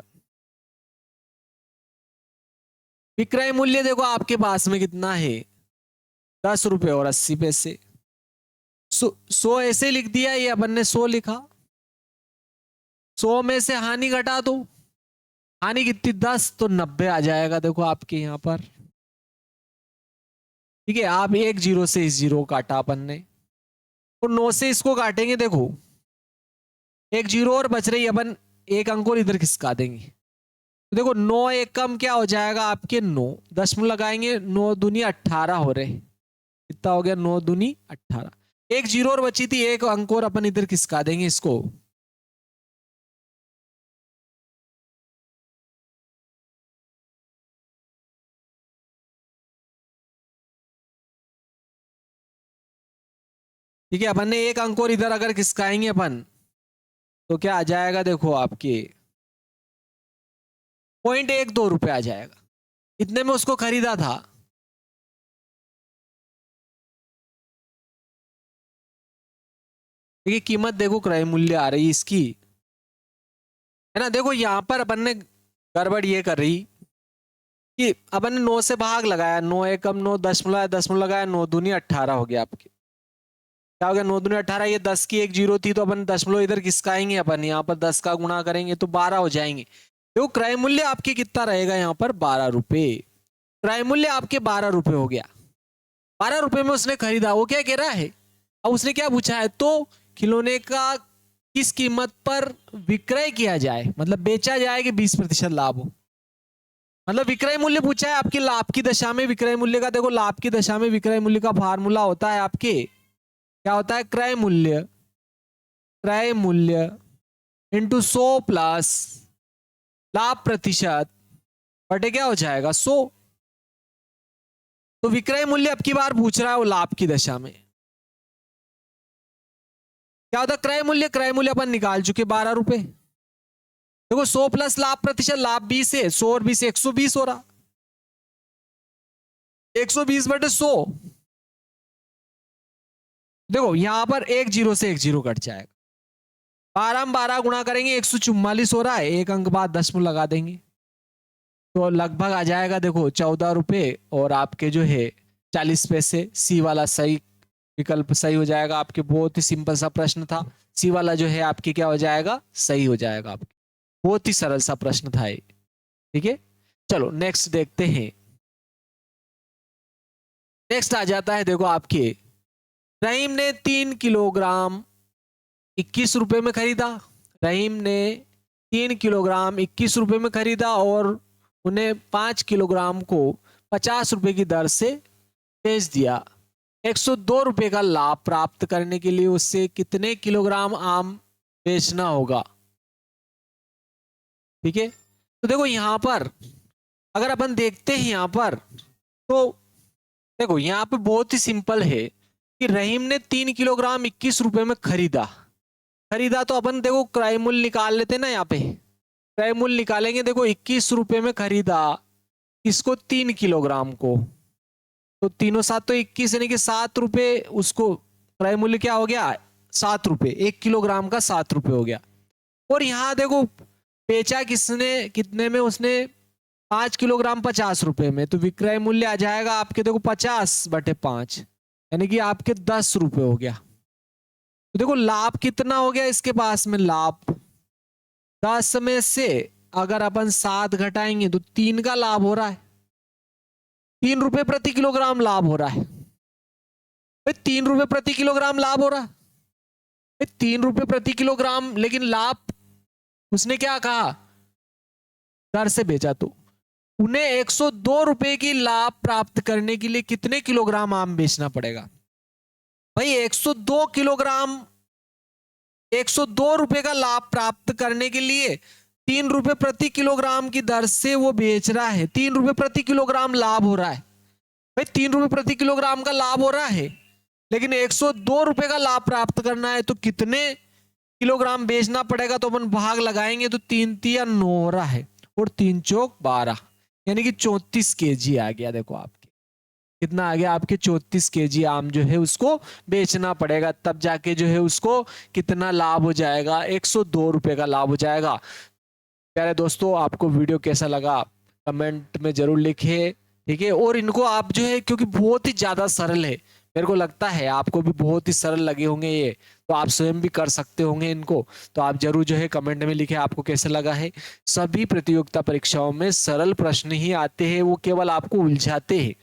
विक्रय मूल्य देखो आपके पास में कितना है? ₹10 और 80 पैसे। 100 ऐसे लिख दिया, ये अपन ने 100 लिखा, 100 में से हानि घटा दो, हानि कितनी? 10, तो 90 आ जाएगा देखो आपके यहाँ पर। ठीक है, आप एक जीरो से इस जीरो काटा अपन ने, तो 9 से इसको काटेंगे, देखो एक जीरो और बच रही, अपन एक अंक और इधर खिसका देंगे, तो देखो 9 एक कम क्या हो जाएगा आपके? 9, 10 में लगाएंगे, 9 दूनी 18 हो रहे, कितना हो गया? 9 दूनी 18, एक जीरो और बची थी, एक अंक और अपन इधर खिसका देंगे इसको, ठीक है। अपन ने एक अंक और इधर अगर खिसकाएंगे अपन, तो क्या आ जाएगा? देखो आपके ₹0.12 आ जाएगा, इतने में उसको खरीदा था। देखिए कीमत देखो क्रय मूल्य आ रही है इसकी है ना। देखो यहाँ पर अपन ने गड़बड़ ये कर रही कि अपन ने 9 से भाग लगाया, 9 एकम 9, 10 मिलाया, 10 में लगाया, 9 दूनी 18 हो गया आपके। क्या हो गया, 9 दूनी 18, ये 10 की एक जीरो थी तो अपन दशमलव इधर खिसकाएंगे, अपन यहाँ पर 10 का गुणा करेंगे तो 12 हो जाएंगे। देखो क्रय मूल्य आपके कितना रहेगा यहाँ पर, 12 रुपए। क्रय मूल्य आपके 12 रुपए हो गया। 12 रुपए में उसने खरीदा। वो क्या कह रहा है, अब उसने क्या पूछा है, तो खिलौने का किस कीमत पर विक्रय किया जाए, मतलब बेचा जाए कि 20% लाभ हो। मतलब विक्रय मूल्य पूछा है आपके लाभ की दशा में विक्रय मूल्य का। देखो लाभ की दशा में विक्रय मूल्य का फार्मूला होता है आपके, क्या होता है, क्रय मूल्य, क्रय मूल्य इंटू 100 प्लस लाभ प्रतिशत बटे क्या हो जाएगा 100। तो विक्रय मूल्य अब की बार पूछ रहा है वो लाभ की दशा में। क्या होता है क्रय मूल्य, क्रय मूल्य अपन निकाल चुके 12 रुपए। देखो 100 प्लस लाभ प्रतिशत, लाभ 20 है, 100 और 20 120 हो रहा, 120 बटे 100। देखो यहां पर एक जीरो से एक जीरो कट जाएगा, 12 में 12 गुणा करेंगे 144 हो रहा है, एक अंक बाद 10 में लगा देंगे तो लगभग आ जाएगा देखो 14 रुपए और आपके जो है 40 पैसे। सी वाला सही विकल्प सही हो जाएगा आपके। बहुत ही सिंपल सा प्रश्न था, सी वाला जो है आपके क्या हो जाएगा, सही हो जाएगा आपके। बहुत ही सरल सा प्रश्न था ये, ठीक है। चलो नेक्स्ट देखते हैं। नेक्स्ट आ जाता है देखो आपके, रहीम ने 3 किलोग्राम 21 रुपए में खरीदा। रहीम ने 3 किलोग्राम 21 रुपए में खरीदा और उन्हें 5 किलोग्राम को 50 रुपए की दर से बेच दिया। 102 रुपए का लाभ प्राप्त करने के लिए उससे कितने किलोग्राम आम बेचना होगा। ठीक है, तो देखो यहां पर अगर अपन देखते हैं यहां पर, तो देखो यहां पे बहुत ही सिंपल है कि रहीम ने 3 किलोग्राम 21 रुपए में खरीदा। खरीदा तो अपन देखो क्रय मूल्य निकाल लेते हैं ना, यहाँ पे क्रय मूल्य निकालेंगे। देखो 21 रुपए में खरीदा इसको 3 किलोग्राम को, तो तीनों सात तो 21 यानी कि 7 रुपए, उसको क्रय मूल्य क्या हो गया 7 रुपए, 1 किलोग्राम का 7 रुपए हो गया। और यहां देखो बेचा किसने कितने में, उसने 5 किलोग्राम 50 रुपए में, तो विक्रय मूल्य आ जाएगा आपके देखो 50 बटे 5 यानी कि आपके 10 रुपए हो गया। तो देखो लाभ कितना हो गया इसके पास में, लाभ 10 में से अगर अपन 7 घटाएंगे तो 3 का लाभ हो रहा है, 3 रुपए प्रति किलोग्राम लाभ हो रहा है। 3 रुपए प्रति किलोग्राम लाभ हो रहा है, 3 रुपए प्रति किलोग्राम, लेकिन लाभ उसने क्या कहा, दर से बेचा। तो उन्हें 102 रुपए की लाभ प्राप्त करने के लिए कितने किलोग्राम आम बेचना पड़ेगा भाई। 102 किलोग्राम, 102 रुपए का लाभ प्राप्त करने के लिए 3 रुपए प्रति किलोग्राम की दर से वो बेच रहा है। 3 रुपए प्रति किलोग्राम लाभ हो रहा है भाई, 3 रुपए प्रति किलोग्राम का लाभ हो रहा है, लेकिन 102 रुपए का लाभ प्राप्त करना है तो कितने किलोग्राम बेचना पड़ेगा। तो अपन भाग लगाएंगे तो 3 तिया 9 हो रहा है और 3 चौक 12 यानी कि 34 केजी आ गया। देखो आपके कितना आ गया, आपके 34 केजी आम जो है उसको बेचना पड़ेगा, तब जाके जो है उसको कितना लाभ हो जाएगा, 102 रुपए का लाभ हो जाएगा। प्यारे दोस्तों आपको वीडियो कैसा लगा कमेंट में जरूर लिखिए, ठीक है। और इनको आप जो है, क्योंकि बहुत ही ज्यादा सरल है, मेरे को लगता है आपको भी बहुत ही सरल लगे होंगे ये, तो आप स्वयं भी कर सकते होंगे इनको। तो आप जरूर जो है कमेंट में लिखे आपको कैसा लगा है। सभी प्रतियोगिता परीक्षाओं में सरल प्रश्न ही आते हैं, वो केवल आपको उलझाते हैं,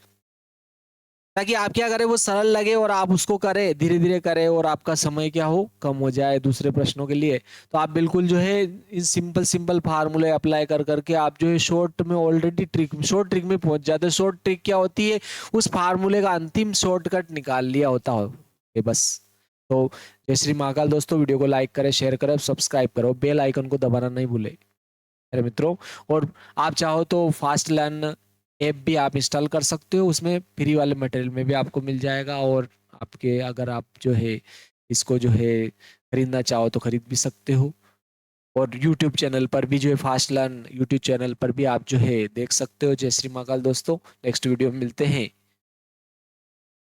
ताकि आप क्या करें वो सरल लगे और आप उसको करें, धीरे धीरे करें और आपका समय क्या हो कम हो जाए दूसरे प्रश्नों के लिए। तो आप बिल्कुल जो है इन सिंपल सिंपल फार्मूले अप्लाई कर करके आप जो है शॉर्ट में ऑलरेडी शॉर्ट ट्रिक में पहुंच जाते हैं। शॉर्ट ट्रिक क्या होती है, उस फार्मूले का अंतिम शॉर्टकट निकाल लिया होता हो ये बस। तो जय श्री महाकाल दोस्तों, वीडियो को लाइक करें, शेयर करें, सब्सक्राइब करो, बेल आइकन को दबाना नहीं भूले मेरे मित्रों। और आप चाहो तो फास्ट लर्न ऐप भी आप इंस्टॉल कर सकते हो, उसमें फ्री वाले मटेरियल में भी आपको मिल जाएगा। और आपके अगर आप जो है इसको जो है खरीदना चाहो तो खरीद भी सकते हो। और यूट्यूब चैनल पर भी जो है फास्ट लर्न यूट्यूब चैनल पर भी आप जो है देख सकते हो। जय श्री महाकाल दोस्तों, नेक्स्ट वीडियो में मिलते हैं।